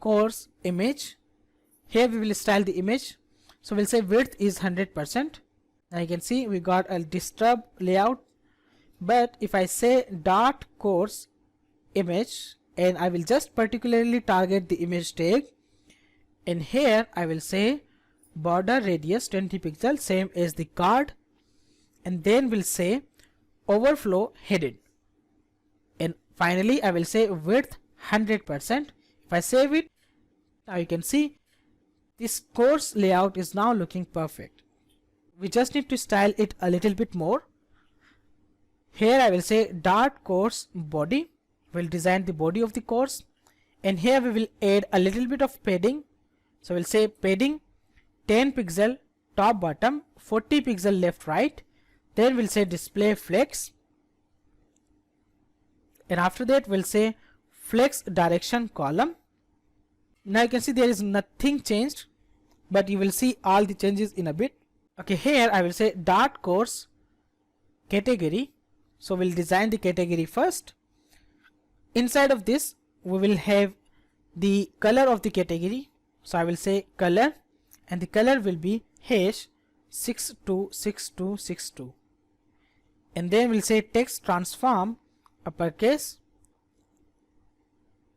course image. Here we will style the image. So we'll say width is 100%. Now you can see we got a disturb layout. But if I say dot course image, and I will just particularly target the image tag, and here I will say border radius 20 pixel, same as the card, and then we'll say overflow hidden, and finally I will say width 100%. If I save it, now you can see this course layout is now looking perfect. We just need to style it a little bit more. Here I will say dot course body. We'll design the body of the course, and here we will add a little bit of padding. So we'll say padding 10 pixel top bottom, 40 pixel left right. Then we'll say display flex, and after that we'll say flex direction column. Now you can see there is nothing changed, but you will see all the changes in a bit. Okay, here I will say dot course category. So we'll design the category first. Inside of this we will have the color of the category. So I will say color, and the color will be hash 626262, and then we'll say text transform uppercase,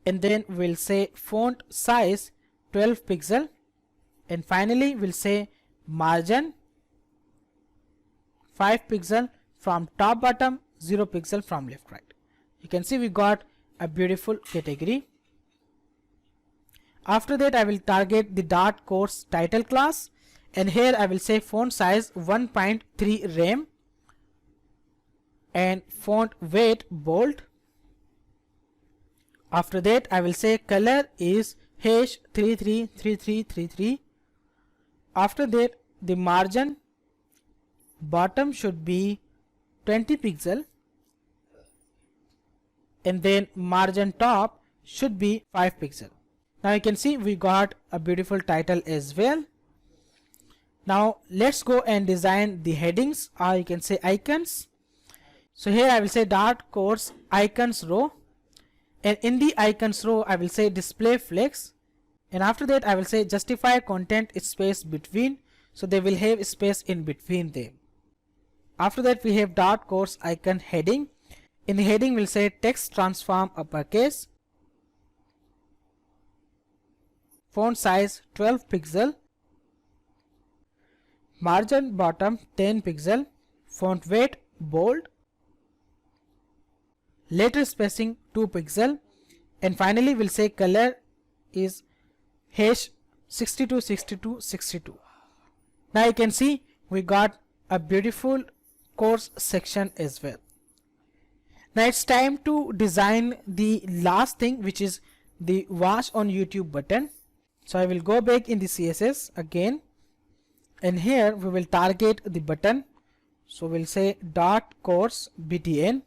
and then we'll say font size 12 pixel, and finally we'll say margin 5 pixel from top bottom, 0 pixel from left right. You can see we got a beautiful category. After that I will target the dot course title class, and here I will say font size 1.3 rem and font weight bold. After that I will say color is hash 333333. After that the margin bottom should be 20 pixel, and then margin top should be 5 pixel. Now you can see we got a beautiful title as well. Now let's go and design the headings, or you can say icons. So here I will say dot course icons row, and in the icons row I will say display flex, and after that I will say justify content space between, so they will have space in between them. After that we have dot course icon heading. In the heading we'll say text transform uppercase, font size 12 pixel, margin bottom 10 pixel, font weight bold, letter spacing 2 pixel, and finally we'll say color is hash 626262. Now you can see we got a beautiful course section as well. Now it's time to design the last thing, which is the watch on YouTube button. So I will go back in the CSS again, and here we will target the button. So we'll say dot course btn,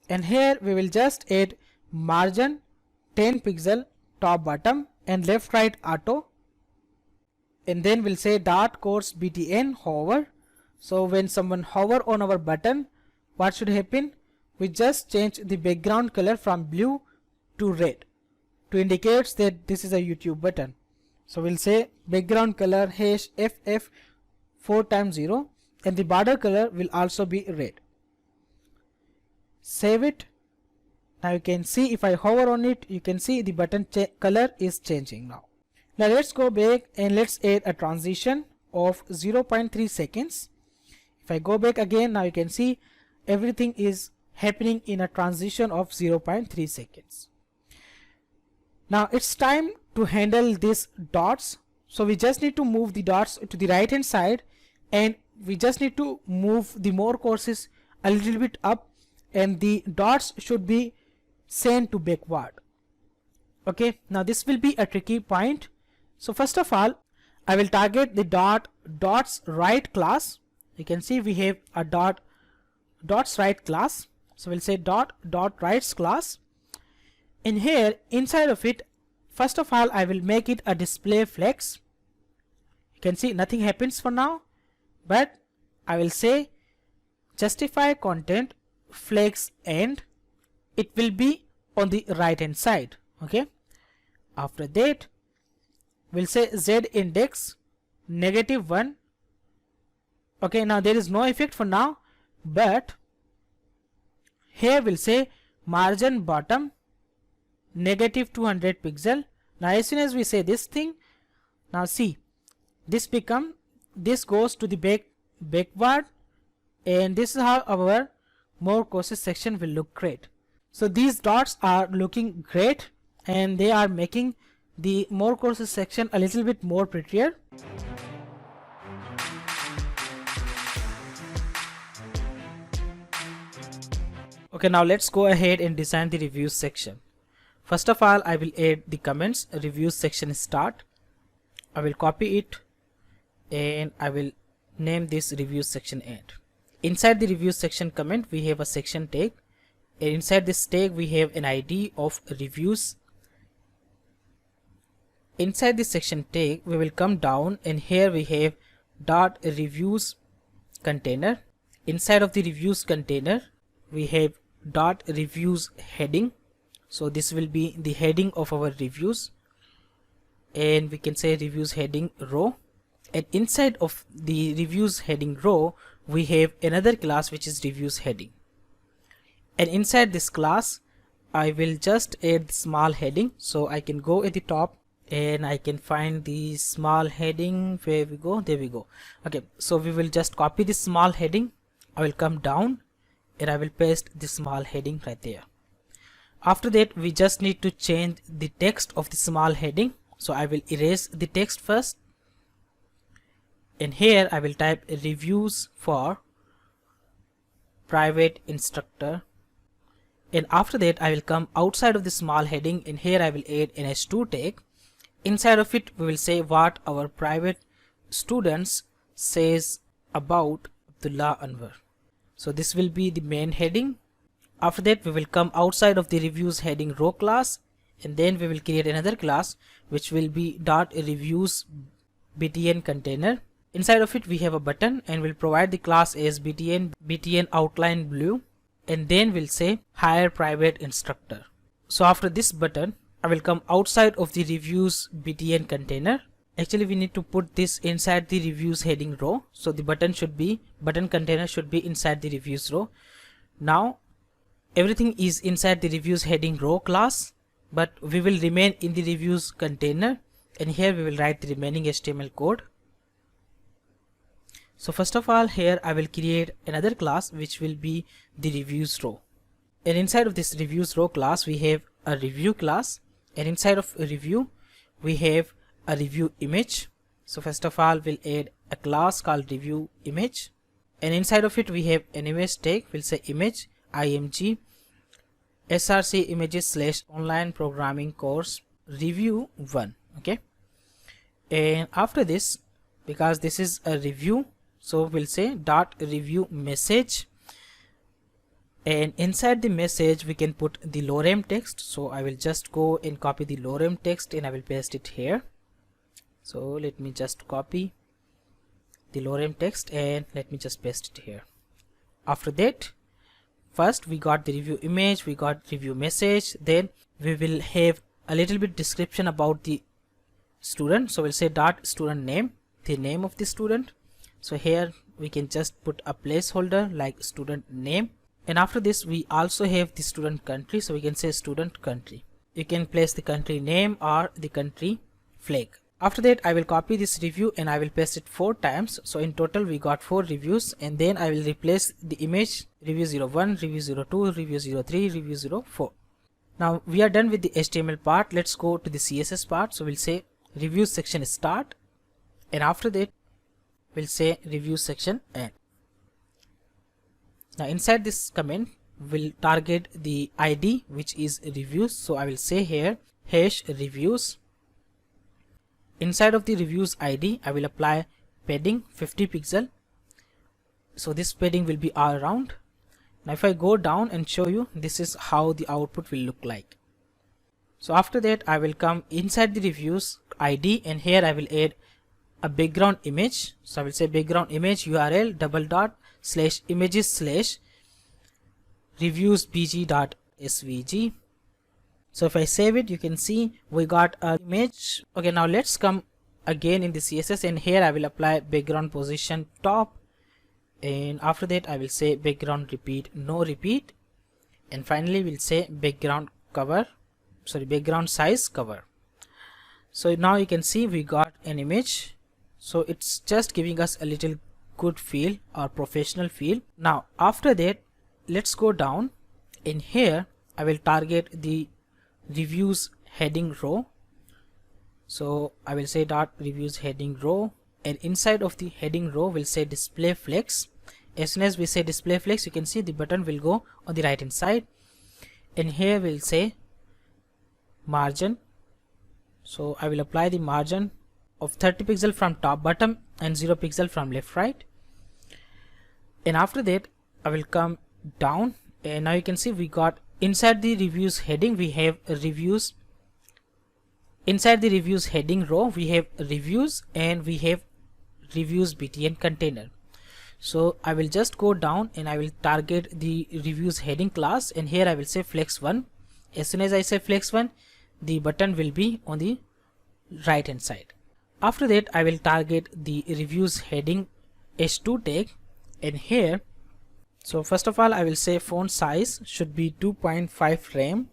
and here we will just add margin 10 pixel top bottom and left right auto, and then we'll say dot course btn hover. So when someone hover on our button, what should happen? We just change the background color from blue to red to indicate that this is a YouTube button. So we'll say background color hash ff 4 times 0, and the border color will also be red. Save it. Now you can see if I hover on it, you can see the button color is changing now. Now let's go back and let's add a transition of 0.3 seconds. If I go back again, now you can see everything is happening in a transition of 0.3 seconds. Now it's time to handle these dots. So we just need to move the dots to the right hand side, and we just need to move the more courses a little bit up, and the dots should be sent to backward. Okay, now this will be a tricky point. So first of all, I will target the dots right class. You can see we have a dots right class. So we'll say dot rights class. In here, inside of it, first of all, I will make it a display flex. You can see nothing happens for now, but I will say justify content flex end. It will be on the right hand side. Okay, after that we'll say z index -1. Okay, now there is no effect for now, but here we'll say margin bottom -200 pixel. Now as soon as we say this thing, now see this goes to the backward, and this is how our more courses section will look great. So these dots are looking great, and they are making the more courses section a little bit more prettier. Okay, now let's go ahead and design the reviews section. First of all, I will add the comments reviews section start. I will copy it and I will name this reviews section end. Inside the reviews section comment, we have a section tag, and inside this tag we have an ID of reviews. Inside this section tag, we will come down, and here we have dot reviews container. Inside of the reviews container, we have dot reviews heading. So this will be the heading of our reviews, and we can say reviews heading row. And inside of the reviews heading row, we have another class which is reviews heading. And inside this class, I will just add the small heading. So I can go at the top and I can find the small heading. Where we go? There we go. Okay, so we will just copy this small heading. I will come down and I will paste the small heading right there. After that, we just need to change the text of the small heading. So I will erase the text first, and here I will type reviews for private instructor, and after that I will come outside of the small heading, and here I will add an h2 tag. Inside of it, we will say what our private students says about Abdullah Anwar. So this will be the main heading. After that, we will come outside of the reviews heading row class, and then we will create another class which will be dot reviews btn container. Inside of it, we have a button, and we'll provide the class as btn outline blue, and then we'll say hire private instructor. So after this button, I will come outside of the reviews btn container. Actually, we need to put this inside the reviews heading row. So the button container should be inside the reviews row. Now everything is inside the reviews heading row class, but we will remain in the reviews container, and here we will write the remaining HTML code. So first of all, here I will create another class which will be the reviews row, and inside of this reviews row class we have a review class, and inside of a review we have a review image. So first of all, we'll add a class called review image, and inside of it we have an image tag. We'll say image img src images / online programming course review 1. Okay, and after this, because this is a review, so we'll say dot review message And inside the message we can put the lorem text. So I will just go and copy the lorem text and I will paste it here. So let me just copy the lorem text and let me just paste it here. After that, first we got the review image, we got review message, then we will have a little bit description about the student. So we'll say dot student name, the name of the student. So here we can just put a placeholder like student name, and after this we also have the student country, so we can say student country. You can place the country name or the country flag. After that I will copy this review and I will paste it 4 times. So in total we got 4 reviews, and then I will replace the image review 01, review 02, review 03, review 04. Now we are done with the HTML part. Let's go to the CSS part. So we'll say review section start, and after that we'll say review section end. Now inside this comment we'll target the ID which is reviews. So I will say here hash reviews. Inside of the reviews ID I will apply padding 50 pixel. So this padding will be all around. Now if I go down and show you, this is how the output will look like. So after that I will come inside the reviews ID, and here I will add a background image. So I will say background image URL /images/reviewsbg.svg. So if I save it, you can see we got an image. Okay, now let's come again in the CSS, and here I will apply background position top, and after that I will say background repeat no repeat, and finally we'll say background size cover. So now you can see we got an image. So it's just giving us a little good feel or professional feel. Now after that let's go down. In here I will target the reviews heading row. So I will say dot reviews heading row, and inside of the heading row we'll say display flex. As soon as we say display flex, you can see the button will go on the right hand side, and here we'll say margin. So I will apply the margin of 30 pixel from top bottom and 0 pixel from left right, and after that I will come down, and now you can see we got inside the reviews heading we have reviews. Inside the reviews heading row we have reviews, and we have reviews btn container. So I will just go down and I will target the reviews heading class, and here I will say flex 1. As soon as I say flex 1, the button will be on the right hand side. After that I will target the reviews heading h2 tag, and here, so first of all I will say font size should be 2.5 rem,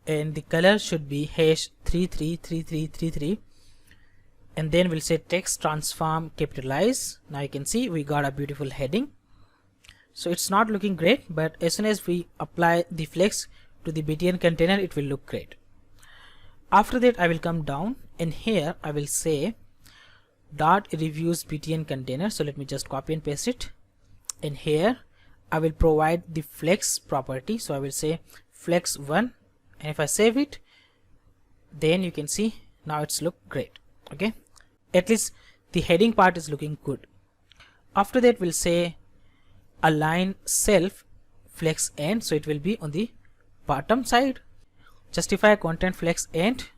and the color should be #333333, and then we'll say text transform capitalize. Now you can see we got a beautiful heading. So it's not looking great, but as soon as we apply the flex to the btn container it will look great. After that I will come down, and here I will say dot reviews btn container. So let me just copy and paste it, and here I will provide the flex property. So I will say flex 1, and if I save it, then you can see now it's look great. Okay, at least the heading part is looking good. After that we'll say align self flex end, so it will be on the bottom side. Justify content flex end,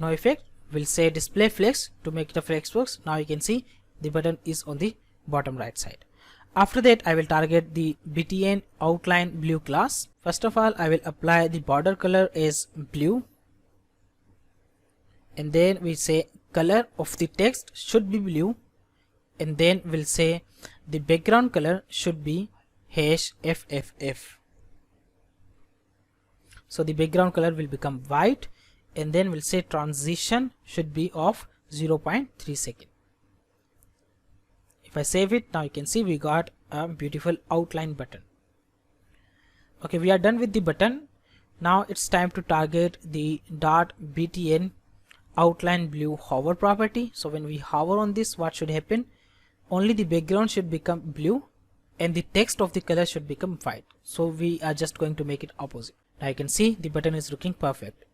no effect. We'll say display flex to make it a flex box. Now you can see the button is on the bottom right side. After that I will target the btn outline blue class. First of all I will apply the border color as blue, and then we say color of the text should be blue, and then we'll say the background color should be #FFF. So the background color will become white, and then we'll say transition should be of 0.3 second. If I save it, now you can see we got a beautiful outline button. Okay, we are done with the button. Now it's time to target the .btn outline blue hover property. So when we hover on this, what should happen? Only the background should become blue and the text of the color should become white. So we are just going to make it opposite. Now you can see the button is looking perfect.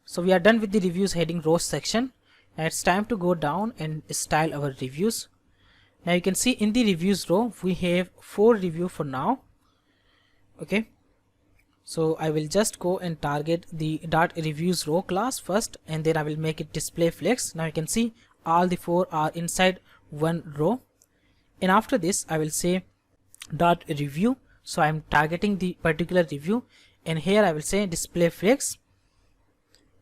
So we are done with the reviews heading rows section. Now it's time to go down and style our reviews. Now you can see in the reviews row we have 4 review for now. Okay, so I will just go and target the dot reviews row class first, and then I will make it display flex. Now you can see all the 4 are inside one row, and after this I will say dot review. So I am targeting the particular review, and here I will say display flex,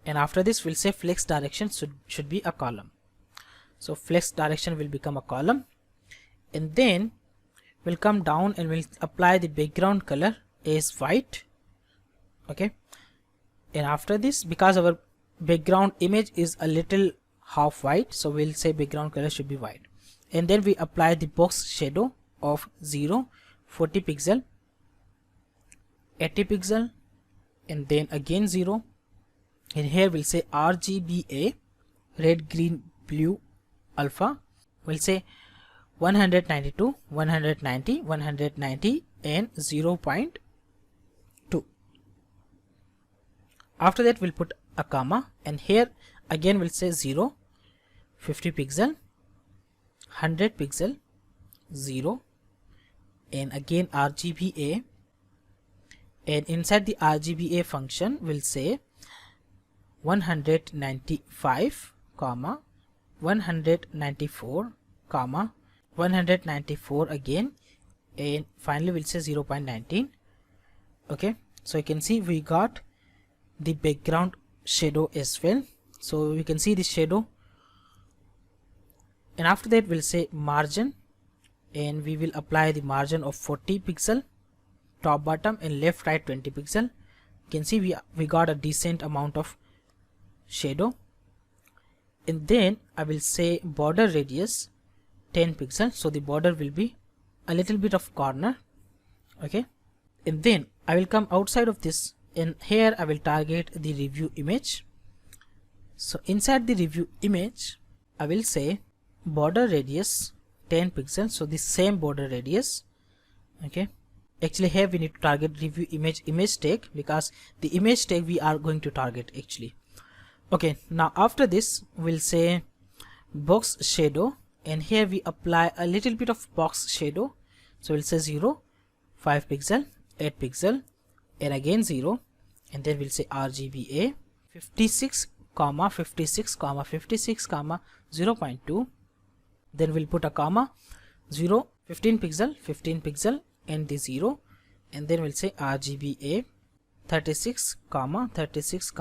and after this we'll say flex direction should be a column. So flex direction will become a column, and then we'll come down and we'll apply the background color as white. Okay, and after this, because our background image is a little half white, so we'll say background color should be white, and then we apply the box shadow of 0, 40 pixel, 80 pixel, and then again 0, and here we'll say RGBA, red, green, blue, alpha. We'll say 192, 190, 190, and 0.2. After that we'll put a comma, and here again we'll say 0, 50 pixel, 100 pixel, 0, and again RGBA, and inside the RGBA function we'll say 195, 194, 194 again, and finally we'll say 0.19. Okay, so you can see we got the background shadow as well. So you can see the shadow, and after that we'll say margin, and we will apply the margin of 40 pixel top bottom, and left right 20 pixel. You can see we got a decent amount of shadow, and then I will say border radius 10 pixel, so the border will be a little bit of corner. Okay, and then I will come outside of this, and here I will target the review image. So inside the review image I will say border radius 10 pixel, so the same border radius. Okay, actually here we need to target review image tag, because the image tag we are going to target actually. Okay, now after this we'll say box shadow, and here we apply a little bit of box shadow. So we'll say 0, 5 pixel, 8 pixel, and again 0, and then we'll say RGBA 56, 56, 56, 0.2. Then we'll put a comma, 0, 15 pixel, 15 pixel, and the 0, and then we'll say RGBA 36, 36,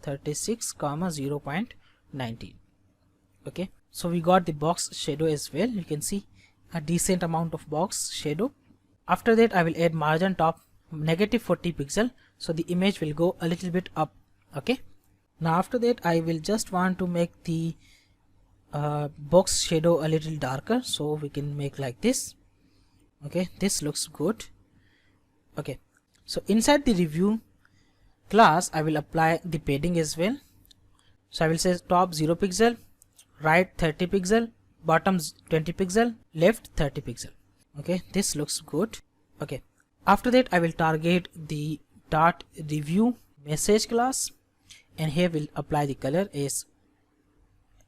36, 0.19. Okay, so we got the box shadow as well. You can see a decent amount of box shadow. After that I will add margin top negative 40 pixel, so the image will go a little bit up. Okay, now after that I will just want to make the box shadow a little darker, so we can make like this. Okay, this looks good. Okay, so inside the review class I will apply the padding as well. So I will say top 0 pixel, right 30 pixel, bottom 20 pixel, left 30 pixel. Okay, this looks good. Okay, after that I will target the dot review message class, and here we'll apply the color as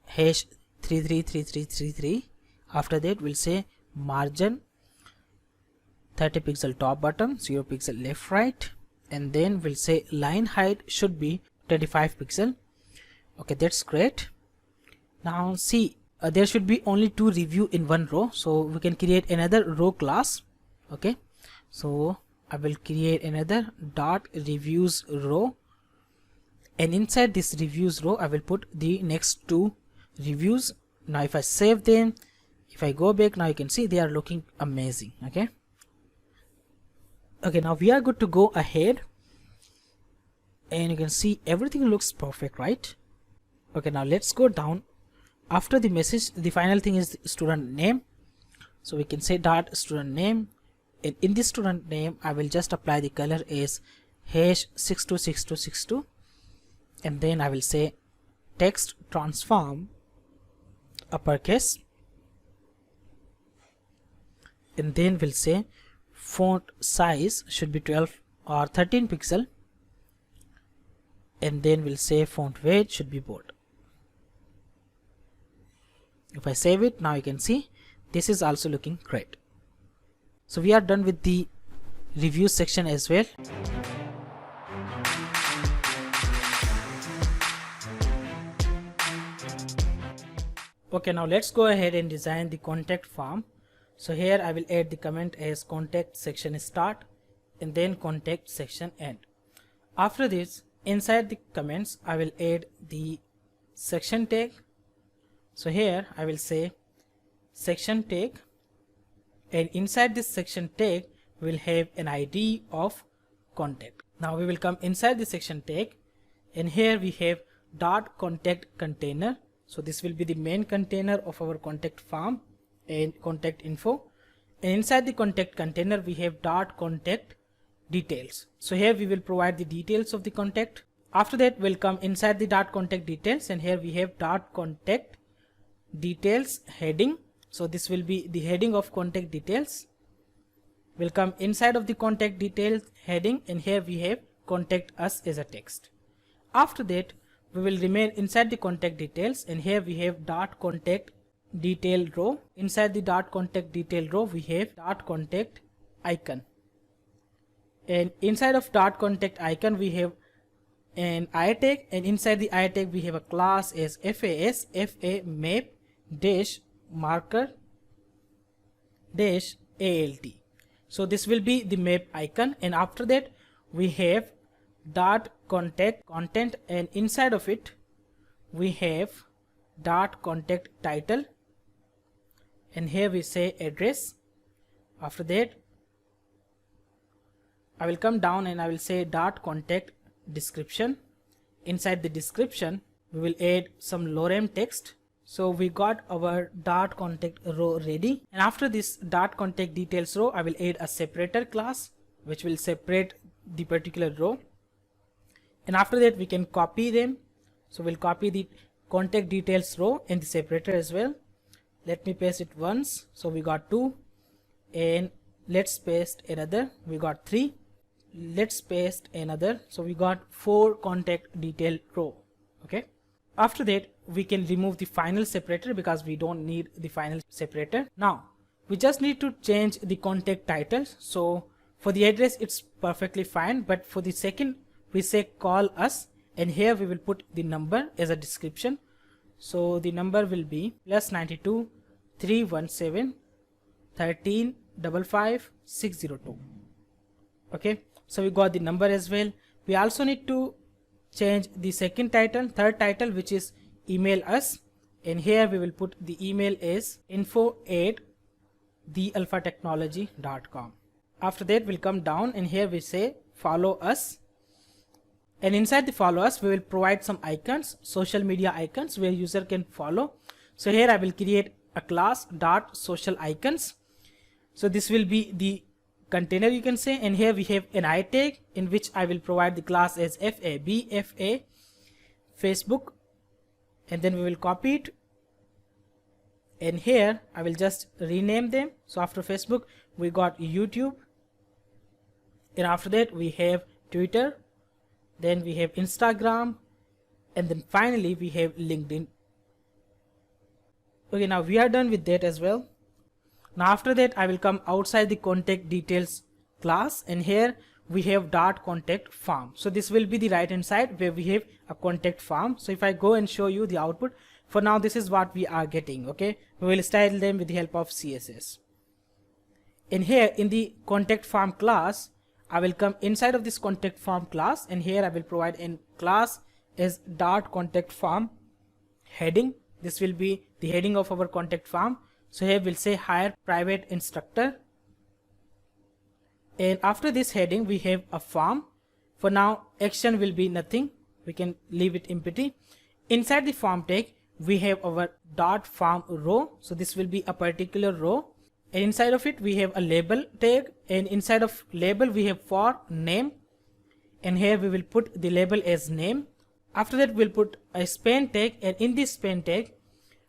hash 333333. After that we'll say margin 30 pixel top bottom, 0 pixel left right, and then we'll say line height should be 25 pixel. Okay, that's great. Now see, there should be only 2 review in one row, so we can create another row class. Okay, so I will create another dot reviews row, and inside this reviews row I will put the next 2 reviews. Now if I save them, if I go back, now you can see they are looking amazing. Okay, now we are good to go ahead, and you can see everything looks perfect, right? Okay, now let's go down. After the message, the final thing is the student name, so we can say dot student name, and in this student name I will just apply the color as hash 626262, and then I will say text transform uppercase, and then we'll say font size should be 12 or 13 pixel, and then we'll say font weight should be bold. If I save it, now you can see this is also looking great. So we are done with the review section as well. Okay, now let's go ahead and design the contact form. So here I will add the comment as contact section start and then contact section end. After this, inside the comments I will add the section tag. So here I will say section tag, and inside this section tag we will have an ID of contact. Now we will come inside the section tag, and here we have dot contact container. So this will be the main container of our contact form and contact info, and inside the contact container we have dot contact details. So here we will provide the details of the contact. After that we'll come inside the dot contact details, and here we have dot contact details heading. So this will be the heading of contact details. We'll come inside of the contact details heading, and here we have contact us as a text. After that we will remain inside the contact details, and here we have dot contact detail row. Inside the dot contact detail row we have dot contact icon, and inside of dot contact icon we have an I tag, and inside the I tag we have a class as FAS FA map dash marker dash ALT. So this will be the map icon, and after that we have dot contact content, and inside of it we have dot contact title, and here we say address. After that I will come down and I will say dot contact description. Inside the description we will add some lorem text. So we got our dot contact row ready, and after this dot contact details row I will add a separator class which will separate the particular row, and after that we can copy them. So we'll copy the contact details row and the separator as well. Let me paste it once. So we got 2, and let's paste another. We got 3. Let's paste another. So we got 4 contact detail row. Okay. After that we can remove the final separator because we don't need the final separator. Now we just need to change the contact titles. So for the address it's perfectly fine, but for the second we say call us, and here we will put the number as a description. So the number will be +92 317 13 55 602. Okay, so we got the number as well. We also need to change the third title, which is email us, and here we will put the email as info@thealphatechnology.com. After that we'll come down, and here we say follow us, and inside the follow us we will provide some icons, social media icons where user can follow. So here I will create a class dot social icons. So this will be the container, you can say, and here we have an I tag in which I will provide the class as FA Facebook, and then we will copy it, and here I will just rename them. So after Facebook we got YouTube, and after that we have Twitter, then we have Instagram, and then finally we have LinkedIn. Okay, now we are done with that as well. Now after that I will come outside the contact details class, and here we have dot contact form. So this will be the right hand side where we have a contact form. So if I go and show you the output, for now this is what we are getting. Okay, we will style them with the help of CSS. And here in the contact form class I will come inside of this contact form class, and here I will provide a class as dot contact form heading. This will be the heading of our contact form. So here we'll say hire private instructor, and after this heading we have a form. For now action will be nothing, we can leave it empty. Inside the form tag we have our dot form row. So this will be a particular row, and inside of it we have a label tag, and inside of label we have for name, and here we will put the label as name. After that we'll put a span tag, and in this span tag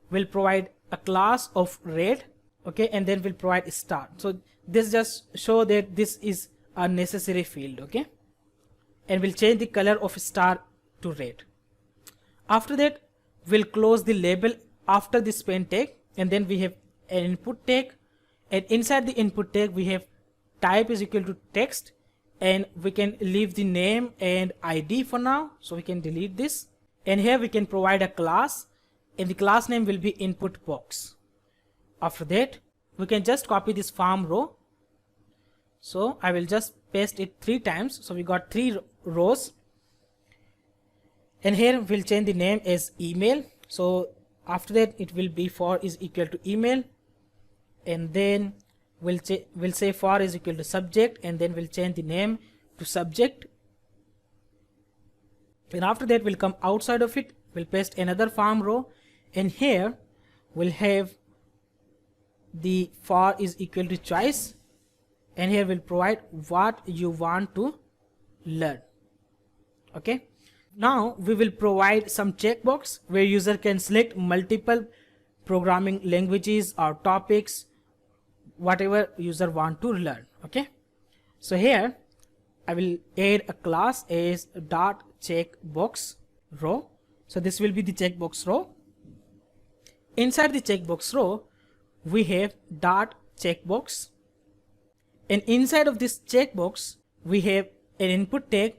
we'll provide a class of red. Okay, and then we'll provide a star. So this just show that this is a necessary field. Okay, and we'll change the color of star to red. After that we'll close the label after the span tag, and then we have an input tag, and inside the input tag we have type is equal to text, and we can leave the name and ID for now, so we can delete this. And here we can provide a class, and the class name will be input box. After that we can just copy this farm row, so I will just paste it 3 times, so we got 3 rows. And here we'll change the name as email, so after that it will be for is equal to email, and then we'll say for is equal to subject, and then we'll change the name to subject. And after that we'll come outside of it, we'll paste another farm row, and here we'll have the for is equal to choice, and here we'll provide what you want to learn. Okay, now we will provide some checkbox where user can select multiple programming languages or topics, whatever user want to learn. Okay, so here I will add a class as dot checkbox row. So this will be the checkbox row. Inside the checkbox row we have dot checkbox, and inside of this checkbox we have an input tag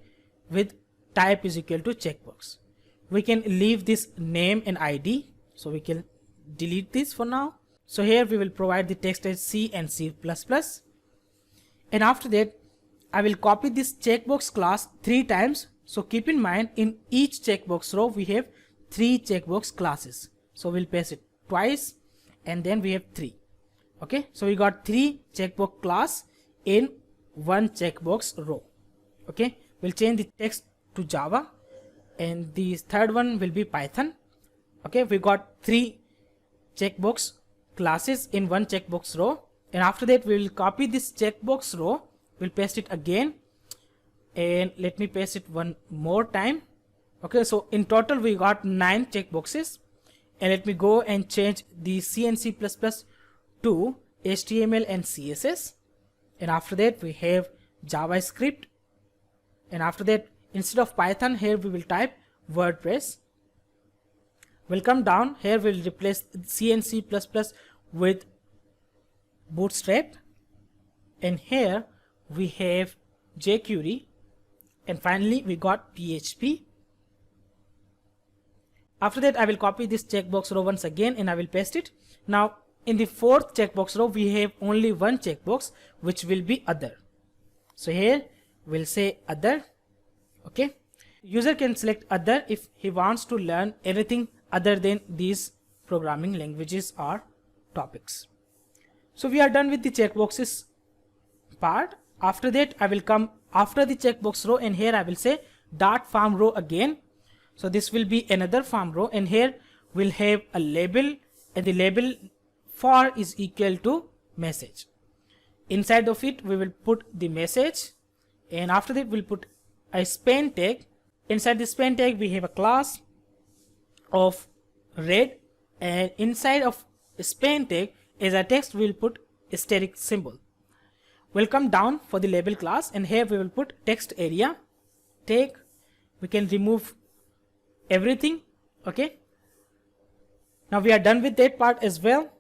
with type is equal to checkbox. We can leave this name and ID, so we can delete this for now. So here we will provide the text as C and C++, and after that I will copy this checkbox class 3 times. So keep in mind, in each checkbox row we have 3 checkbox classes, so we'll paste it twice, and then we have 3. Okay, so we got 3 checkbox class in 1 checkbox row. Okay, we'll change the text to Java, and the third one will be Python. Okay, we got 3 checkbox classes in 1 checkbox row, and after that we will copy this checkbox row, we'll paste it again, and let me paste it one more time. Okay, so in total we got 9 checkboxes, and let me go and change the C and C++ to HTML and CSS, and after that we have JavaScript, and after that instead of Python here we will type WordPress. We'll come down here, we'll replace C and C++ with Bootstrap, and here we have jQuery, and finally we got PHP. After that I will copy this checkbox row once again, and I will paste it. Now in the 4th checkbox row we have only 1 checkbox, which will be other. So here we'll say other. Okay, user can select other if he wants to learn anything other than these programming languages or topics. So we are done with the checkboxes part. After that I will come after the checkbox row, and here I will say dot farm row again. So this will be another farm row, and here we'll have a label, and the label for is equal to message. Inside of it we will put the message, and after that we'll put a span tag. Inside the span tag we have a class of red, and inside of span tag as a text we'll put asterisk symbol. We'll come down for the label class, and here we will put text area tag. We can remove everything. Okay, now we are done with that part as well.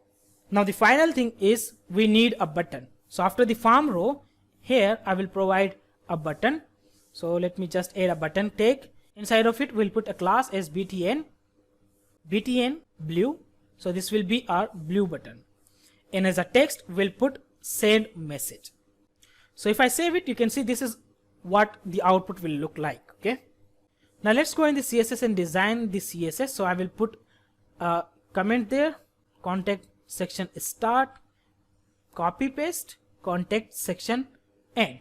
Now the final thing is we need a button. So after the farm row here I will provide a button. So let me just add a button tag. Inside of it we'll put a class as btn blue. So this will be our blue button, and as a text we'll put send message. So if I save it, you can see this is what the output will look like. Okay, now let's go in the CSS and design the CSS. So I will put a comment there, contact section start, copy paste, contact section end.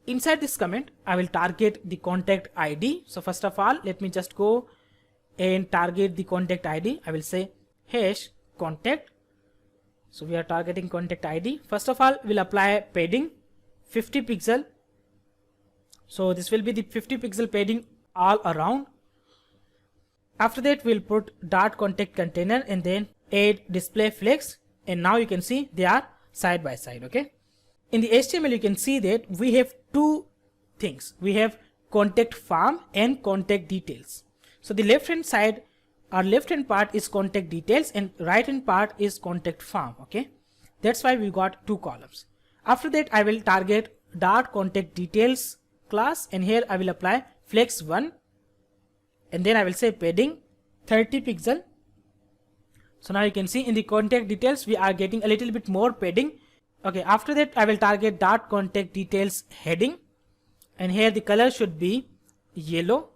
Inside this comment I will target the contact ID. So first of all let me just go and target the contact ID. I will say hash contact. So we are targeting contact ID. First of all we'll apply padding 50 pixel. So this will be the 50 pixel padding all around. After that we'll put dot contact container, and then add display flex, and now you can see they are side by side. Okay, in the HTML you can see that we have 2 things. We have contact farm and contact details. So the left hand side our left hand part is contact details and right hand part is contact form. Okay, that's why we got two columns. After that, I will target dot contact details class, and here I will apply flex 1, and then I will say padding 30 pixel. So now you can see in the contact details we are getting a little bit more padding. Okay, after that I will target dot contact details heading, and here the color should be yellow.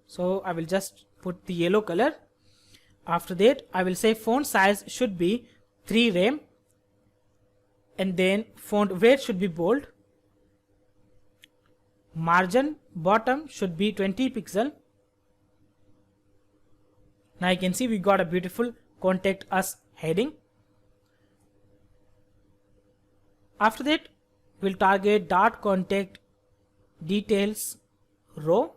So I will just put the yellow color. After that I will say font size should be 3 rem, and then font weight should be bold. Margin bottom should be 20 pixel. Now you can see we got a beautiful contact us heading. After that we'll target dot contact details row,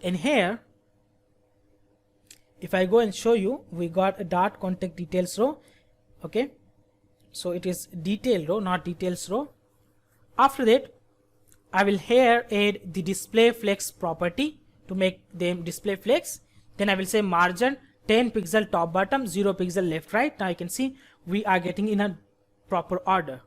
and here if I go and show you, we got a dot contact details row. Okay, so it is detail row, not details row. After that I will here add the display flex property to make them display flex. Then I will say margin 10 pixel top bottom, 0 pixel left right. Now you can see we are getting in a proper order.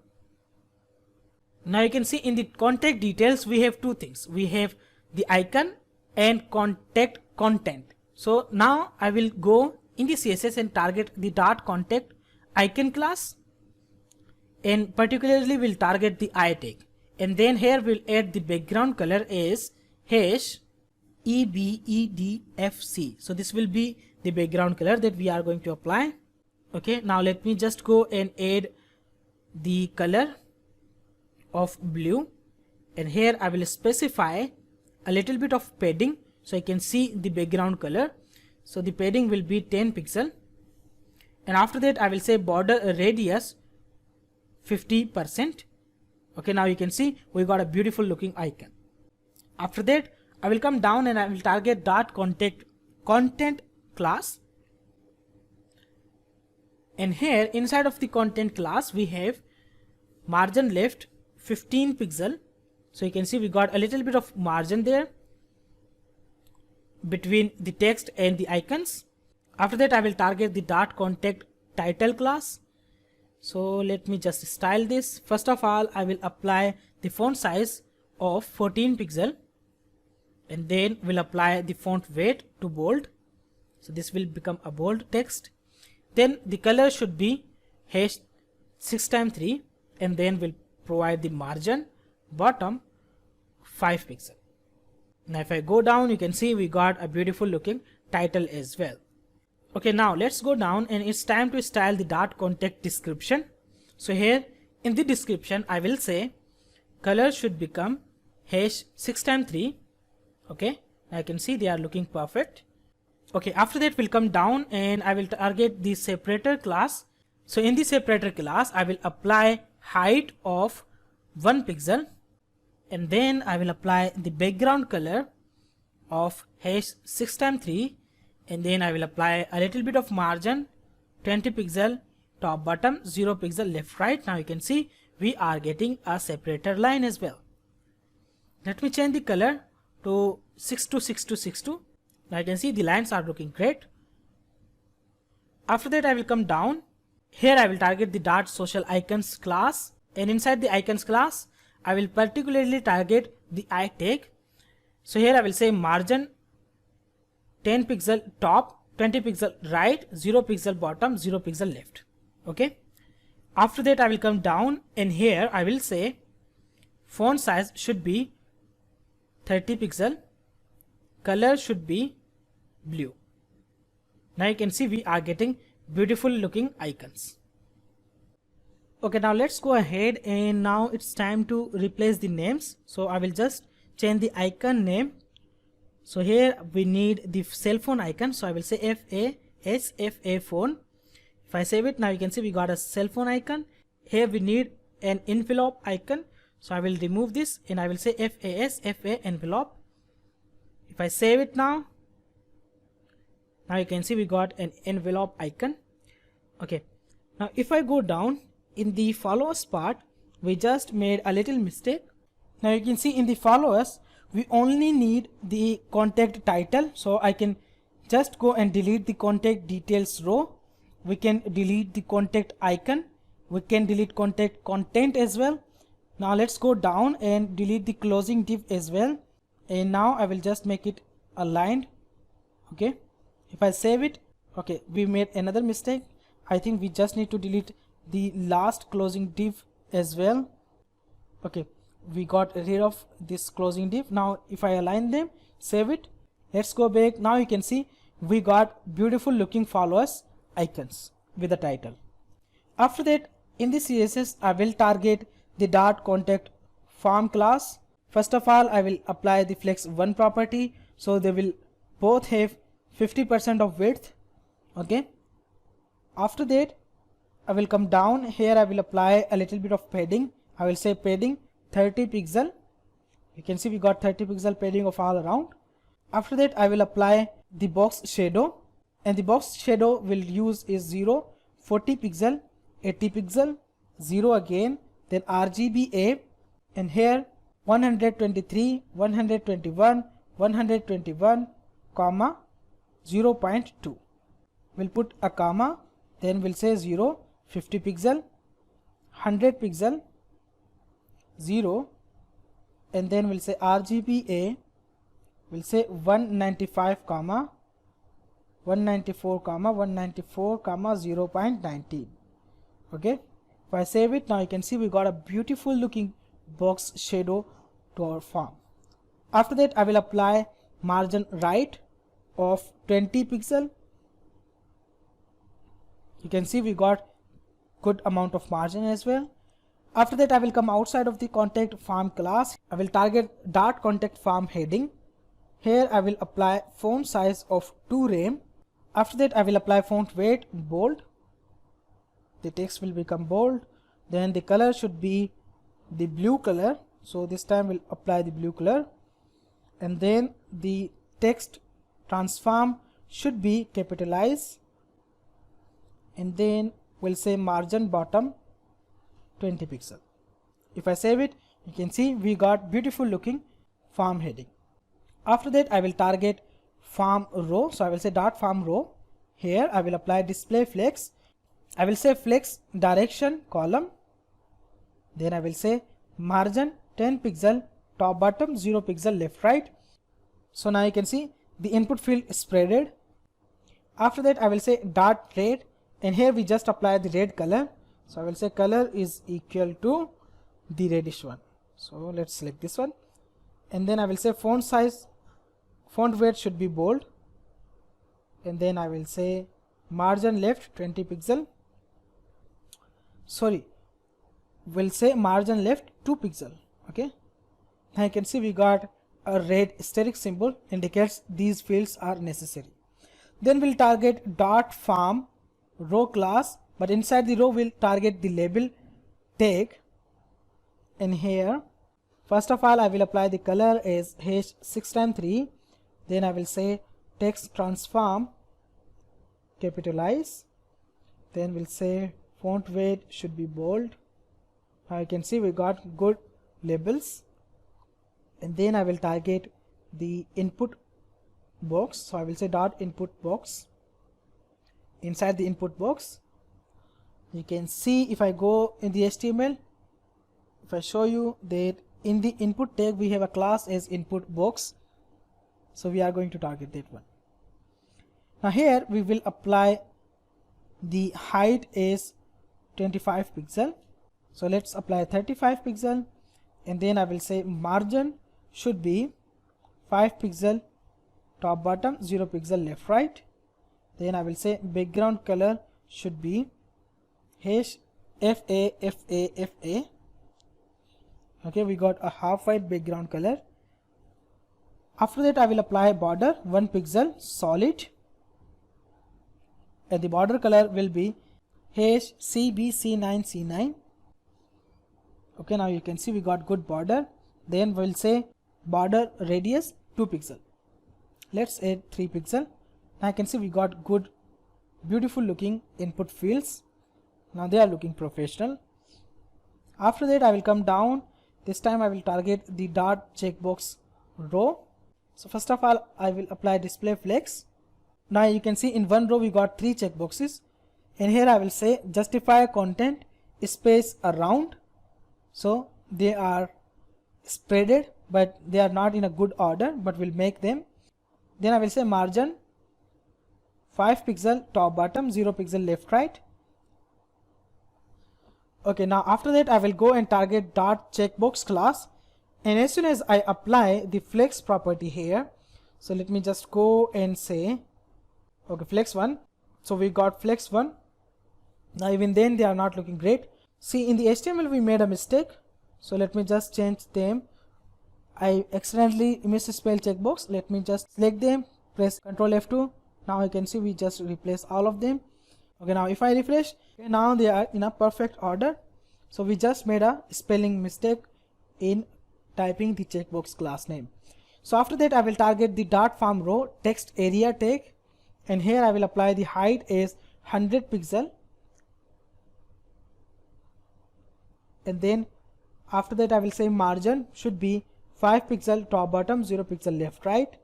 Now you can see in the contact details we have two things. We have the icon and contact content. So now I will go in the CSS and target the dot contact icon class, and particularly we'll target the I tag, and then here we'll add the background color as hash EBEDFC. So this will be the background color that we are going to apply. Okay, now let me just go and add the color of blue, and here I will specify a little bit of padding so I can see the background color. So the padding will be 10 pixel, and after that I will say border radius 50%. Okay, now you can see we got a beautiful looking icon. After that I will come down and I will target dot contact content class, and here inside of the content class we have margin left 15 pixel. So you can see we got a little bit of margin there between the text and the icons. After that I will target the dot contact title class. So let me just style this. First of all I will apply the font size of 14 pixel, and then we'll apply the font weight to bold. So this will become a bold text. Then the color should be hash 6x3, and then we'll provide the margin bottom 5 pixel. Now if I go down you can see we got a beautiful looking title as well. Okay, now let's go down and it's time to style the dot contact description. So here in the description I will say color should become hash 6x3. Okay, I can see they are looking perfect. Okay, after that we'll come down and I will target the separator class. So in the separator class I will apply height of 1 pixel, and then I will apply the background color of hash 6x3, and then I will apply a little bit of margin 20 pixel top bottom, 0 pixel left right. Now you can see we are getting a separator line as well. Let me change the color to 626262. Now you can see the lines are looking great. After that I will come down. Here I will target the dot social icons class, and inside the icons class I will particularly target the I tag. So here I will say margin 10 pixel top, 20 pixel right, 0 pixel bottom, 0 pixel left. Okay, after that I will come down and here I will say font size should be 30 pixel, color should be blue. Now you can see we are getting beautiful looking icons. Okay, now let's go ahead and now it's time to replace the names. So I will just change the icon name. So here we need the cell phone icon, so I will say FA phone. If I save it, now you can see we got a cell phone icon. Here we need an envelope icon, so I will remove this and I will say FA envelope. If I save it now you can see we got an envelope icon. Okay, now if I go down in the followers part, we just made a little mistake. Now you can see in the followers we only need the contact title, so I can just go and delete the contact details row. We can delete the contact icon, we can delete contact content as well. Now let's go down and delete the closing div as well, and now I will just make it aligned. Okay, if I save it, okay, we made another mistake. I think we just need to delete the last closing div as well. Okay, we got rid of this closing div. Now if I align them, save it, let's go back. Now you can see we got beautiful looking followers icons with the title. After that, in the CSS, I will target the dot contact form class. First of all, I will apply the flex 1 property, so they will both have 50% of width. Okay, after that I will come down here, I will apply a little bit of padding. I will say padding 30 pixel. You can see we got 30 pixel padding of all around. After that I will apply the box shadow, and the box shadow will use is 0, 40 pixel, 80 pixel, 0 again, then RGBA, and here 123, 121, 121, comma 0.2. We'll put a comma, then we'll say 0, 50 pixel, 100 pixel, 0, and then we'll say RGBA, we'll say 195 comma 194 comma 194 comma 0.19. okay, if I save it, now you can see we got a beautiful looking box shadow to our form. After that I will apply margin right of 20 pixel. You can see we got good amount of margin as well. After that I will come outside of the contact form class. I will target dot contact form heading. Here I will apply font size of 2 rem. After that I will apply font weight bold. The text will become bold. Then the color should be the blue color, so this time we'll apply the blue color. And then the text transform should be capitalized, and then we'll say margin bottom 20 pixel. If I save it, you can see we got beautiful looking form heading. After that I will target form row, so I will say dot form row. Here I will apply display flex. I will say flex direction column, then I will say margin 10 pixel, top bottom 0 pixel, left right. So now you can see the input field is spreaded. After that I will say dot red, and here we just apply the red color, so I will say color is equal to the reddish one. So let's select this one, and then I will say font size, font weight should be bold, and then I will say margin left 20 pixel, sorry, we'll say margin left 2 pixel. okay, now you can see we got a red asterisk symbol, indicates these fields are necessary. Then we'll target dot form row class, but inside the row we'll target the label tag. And here first of all I will apply the color as hash 6x3, then I will say text transform capitalize, then we'll say font weight should be bold. Now you can see we got good labels. And then I will target the input box, so I will say dot input box. Inside the input box you can see, if I go in the HTML, if I show you that in the input tag we have a class as input box, so we are going to target that one. Now here we will apply the height as 25 pixel, so let's apply 35 pixel, and then I will say margin should be 5 pixel, top bottom 0 pixel, left right. Then I will say background color should be hash FA FA FA. okay, we got a half white background color. After that I will apply border 1 pixel solid, and the border color will be hash CB C9 okay, now you can see we got good border. Then we'll say border radius 2 pixel, let's add 3 pixel. Now I can see we got good beautiful looking input fields. Now they are looking professional. After that I will come down, this time I will target the dot checkbox row. So first of all, I will apply display flex. Now you can see in one row we got 3 checkboxes, and here I will say justify content space around. So they are spreaded, but they are not in a good order, but we'll make them. Then I will say margin 5 pixel top bottom, 0 pixel left right. Okay, now after that I will go and target dot checkbox class, and as soon as I apply the flex property here, so let me just go and say okay, flex 1. So we got flex 1. Now even then they are not looking great. See, in the HTML we made a mistake, so let me just change them. I accidentally misspelled checkbox. Let me just select them, press Ctrl F2. Now you can see we just replace all of them. Okay, now if I refresh, okay, now they are in a perfect order. So we just made a spelling mistake in typing the checkbox class name. So after that I will target the dot form row text area tag, and here I will apply the height as 100 pixel, and then after that I will say margin should be 5 pixel top bottom, 0 pixel left right,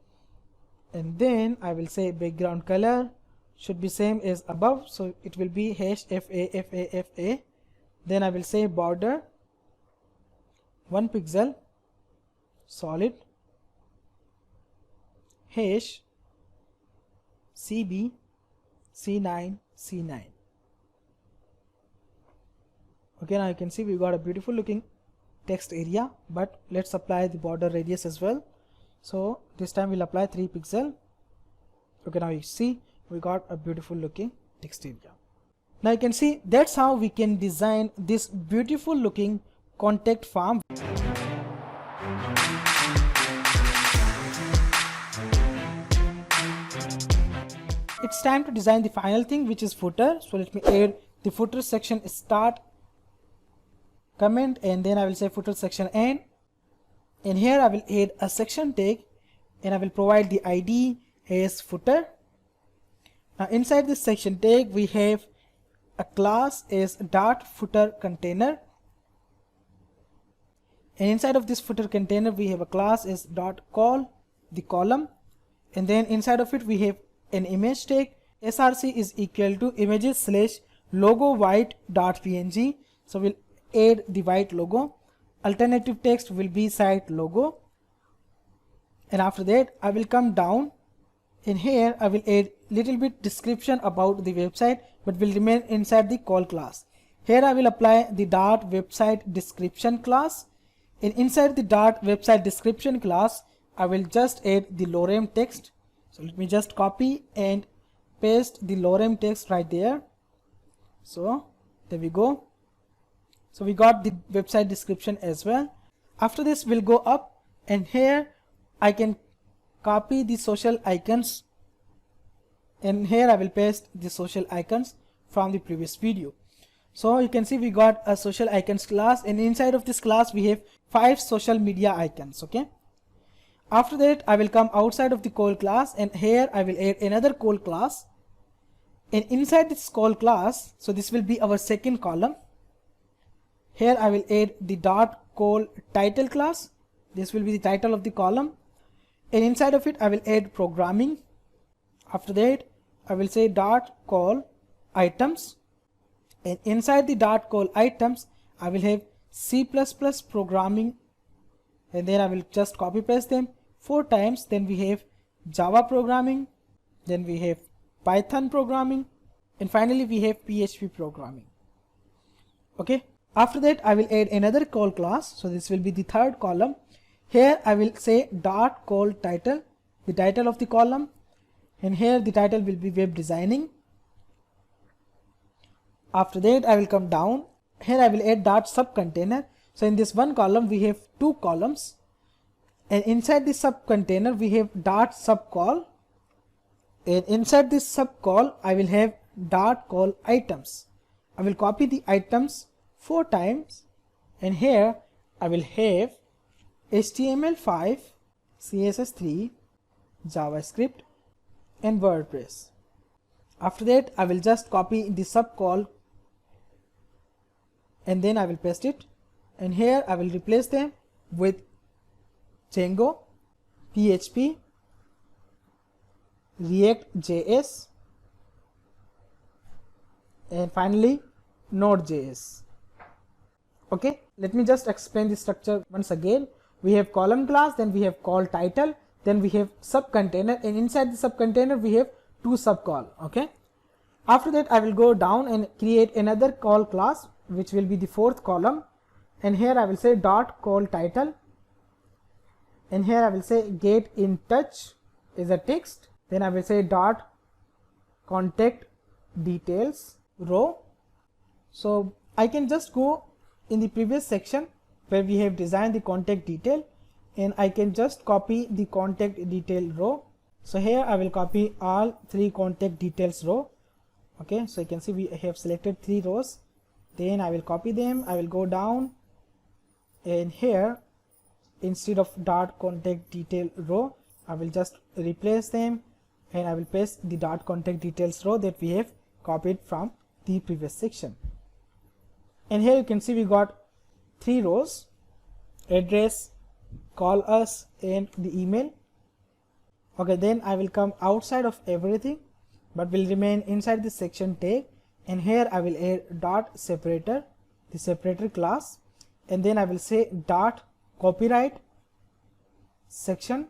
and then I will say background color should be same as above, so it will be hash FA. Then I will say border 1 pixel solid hash CB C9 C9. Okay, now you can see we got a beautiful looking text area, but let's apply the border radius as well. So this time we'll apply 3 pixel. Okay, now you see we got a beautiful looking text area. Now you can see that's how we can design this beautiful looking contact form. It's time to design the final thing, which is footer. So let me add the footer section start comment, and then I will say footer section end, and here I will add a section tag, and I will provide the ID as footer. Now inside this section tag we have a class as dot footer container, and inside of this footer container we have a class as dot call the column, and then inside of it we have an image tag. src is equal to images slash logo white dot png. So we'll add the white logo. Alternative text will be site logo, and after that I will come down, and here I will add little bit description about the website, but will remain inside the call class. Here I will apply the dot website description class, and inside the dot website description class I will just add the lorem text. So let me just copy and paste the lorem text right there. So there we go. So we got the website description as well. After this we'll go up, and here I can copy the social icons, and here I will paste the social icons from the previous video. So you can see we got a social icons class, and inside of this class we have 5 social media icons. Okay, after that I will come outside of the call class, and here I will add another call class, and inside this call class, so this will be our second column. Here I will add the dot call title class. This will be the title of the column, and inside of it I will add programming. After that I will say dot call items, and inside the dot call items I will have C++ programming, and then I will just copy paste them 4 times. Then we have Java programming, then we have Python programming, and finally we have PHP programming. Okay, after that I will add another call class, so this will be the third column. Here I will say dot call title, the title of the column, and here the title will be web designing. After that I will come down, here I will add dot sub container. So in this one column we have 2 columns, and inside this sub container we have dot sub call, and inside this sub call I will have dot call items. I will copy the items 4 times, and here I will have HTML5, CSS3, JavaScript, and WordPress. After that I will just copy the sub call, and then I will paste it, and here I will replace them with Django, PHP, React.js, and finally Node.js. Okay, let me just explain the structure once again. We have column class, then we have call title, then we have sub container, and inside the sub container we have two sub call. Okay, after that I will go down and create another call class which will be the fourth column, and here I will say dot call title, and here I will say get in touch is a text, then I will say dot contact details row. So I can just go in the previous section where we have designed the contact detail, and I can just copy the contact detail row. So here I will copy all three contact details row. Okay, so you can see we have selected 3 rows, then I will copy them. I will go down, and here instead of dot contact detail row I will just replace them, and I will paste the dot contact details row that we have copied from the previous section. And here you can see we got 3 rows: address, call us, and the email. Okay, then I will come outside of everything but will remain inside the section tag, and here I will add dot separator, the separator class, and then I will say dot copyright section.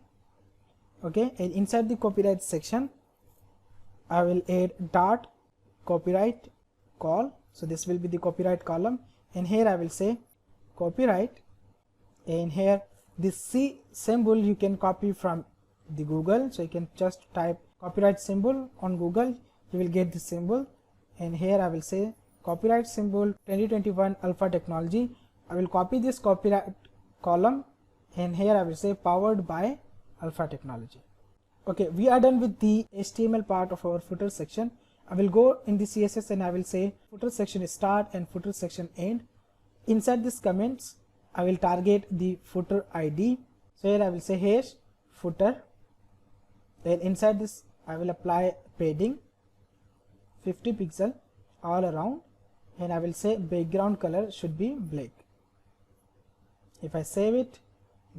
Okay, and inside the copyright section I will add dot copyright call. So this will be the copyright column, and here I will say copyright, and here this C symbol you can copy from the Google. So you can just type copyright symbol on Google, you will get the symbol, and here I will say copyright symbol 2021 Alpha Technology. I will copy this copyright column, and here I will say powered by Alpha Technology. Okay, we are done with the HTML part of our footer section. I will go in the CSS and I will say footer section start and footer section end. Inside this comments I will target the footer ID. So here I will say hash footer, then inside this I will apply padding 50 pixel all around, and I will say background color should be black. If I save it,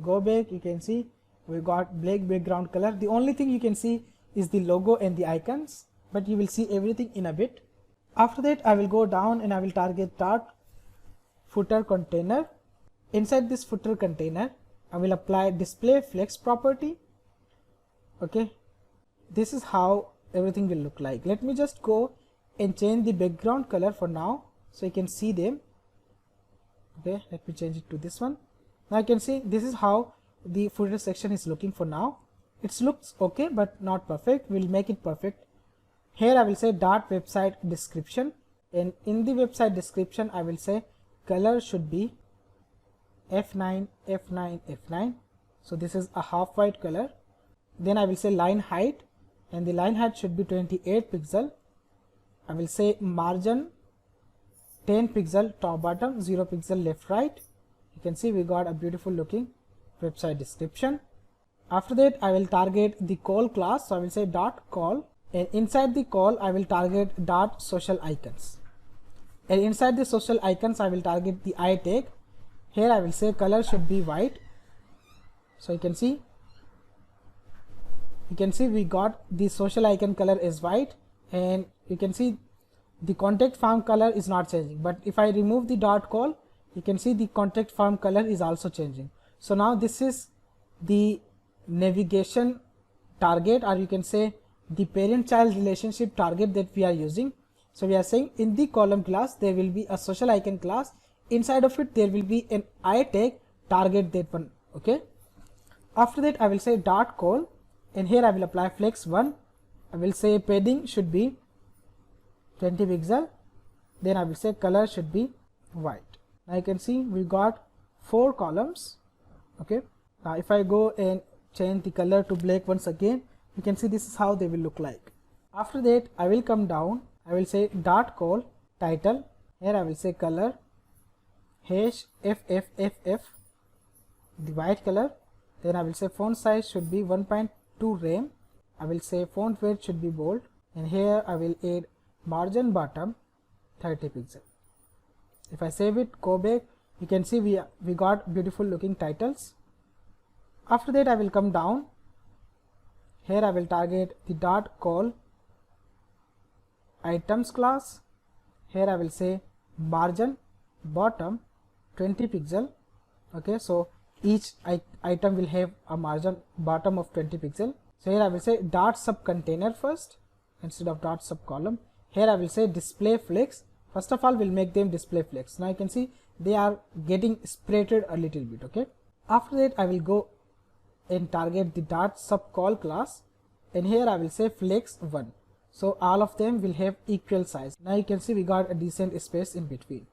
go back, you can see we got black background color. The only thing you can see is the logo and the icons, but you will see everything in a bit. After that I will go down and I will target dot footer container. Inside this footer container I will apply display flex property. Okay, this is how everything will look like. Let me just go and change the background color for now so you can see them. Okay, let me change it to this one. Now you can see this is how the footer section is looking for now. It looks okay but not perfect. We'll make it perfect. Here I will say dot website description, and in the website description I will say color should be F9 F9 F9. So this is a half white color. Then I will say line height, and the line height should be 28 pixel. I will say margin 10 pixel top bottom, 0 pixel left right. You can see we got a beautiful looking website description. After that I will target the call class. So I will say dot call, and inside the call I will target dot social icons, and inside the social icons I will target the I tag. Here I will say color should be white. So you can see we got the social icon color is white, and you can see the contact form color is not changing, but if I remove the dot call you can see the contact form color is also changing. So now this is the navigation target, or you can say the parent child relationship target that we are using. So we are saying in the column class there will be a social icon class, inside of it there will be an I tag, target that one. Okay, after that I will say dot call, and here I will apply flex 1. I will say padding should be 20 pixel, then I will say color should be white. Now you can see we got 4 columns. Okay, now if I go and change the color to black once again, you can see this is how they will look like. After that I will come down, I will say dot call title, here I will say color hash FFFF, the white color, then I will say font size should be 1.2 rem, I will say font weight should be bold, and here I will add margin bottom 30 pixel. If I save it, go back, you can see we got beautiful looking titles. After that I will come down Here I will target the dot call items class. Here I will say margin bottom 20 pixel. Okay, so each item will have a margin bottom of 20 pixel. So here I will say dot sub container first instead of dot sub column. Here I will say display flex. First of all, we'll make them display flex. Now you can see they are getting separated a little bit. Okay, after that I will go and target the dot sub call class, and here I will say flex 1. So all of them will have equal size. Now you can see we got a decent space in between.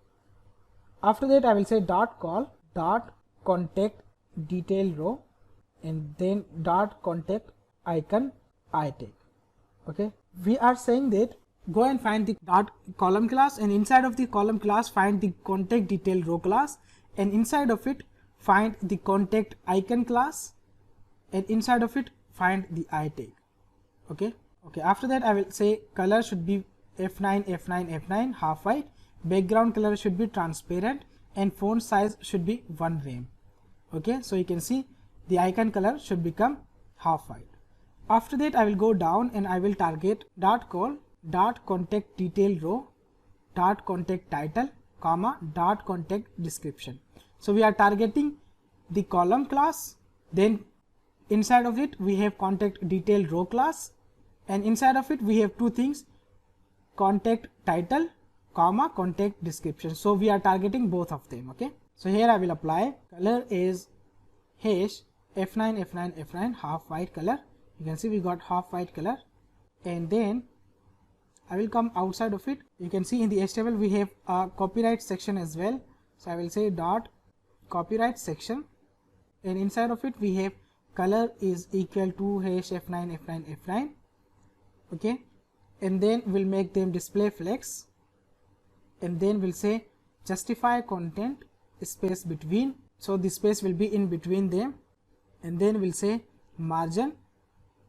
After that I will say dot call dot contact detail row, and then dot contact icon I tag. Okay, we are saying that go and find the dot column class, and inside of the column class find the contact detail row class, and inside of it find the contact icon class, and inside of it find the I tag. Okay, after that I will say color should be F9 F9 F9 half white, background color should be transparent, and font size should be 1 rem. Okay, so you can see the icon color should become half white. After that I will go down and I will target dot call dot contact detail row dot contact title comma dot contact description. So we are targeting the column class, then inside of it we have contact detail row class, and inside of it we have two things, contact title comma contact description. So we are targeting both of them. Okay, so here I will apply color is hash F9 F9 F9 half white color. You can see we got half white color, and then I will come outside of it. You can see in the HTML we have a copyright section as well. So I will say dot copyright section, and inside of it we have color is equal to hash F9 F9 F9. Okay, and then we'll make them display flex, and then we'll say justify content space between. So the space will be in between them, and then we'll say margin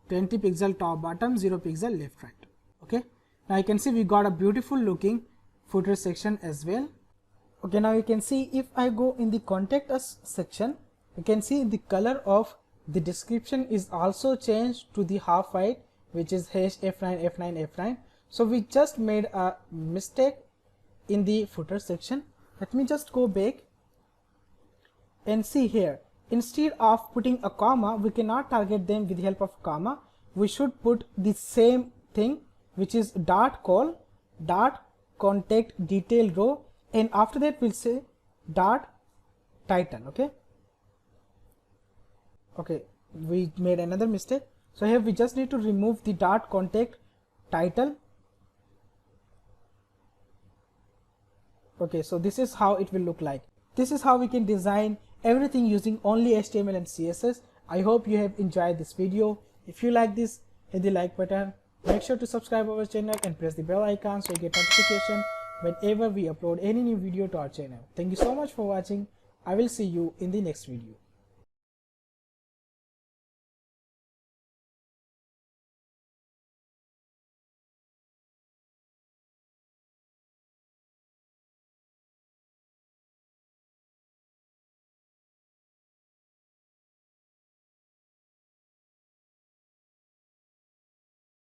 20 pixel top bottom, 0 pixel left right. Okay, now you can see we got a beautiful looking footer section as well. Okay, now you can see if I go in the contact us section, you can see the color of the description is also changed to the half white, which is hash F9 F9 F9. So we just made a mistake in the footer section. Let me just go back and see here. Instead of putting a comma, we cannot target them with the help of comma. We should put the same thing, which is dot call dot contact detail row, and after that we'll say dot title. Okay, we made another mistake. So here we just need to remove the dot contact title. Okay, so this is how it will look like. This is how we can design everything using only HTML and CSS. I hope you have enjoyed this video. If you like this, hit the like button. Make sure to subscribe our channel and press the bell icon so you get notification whenever we upload any new video to our channel. Thank you so much for watching. I will see you in the next video.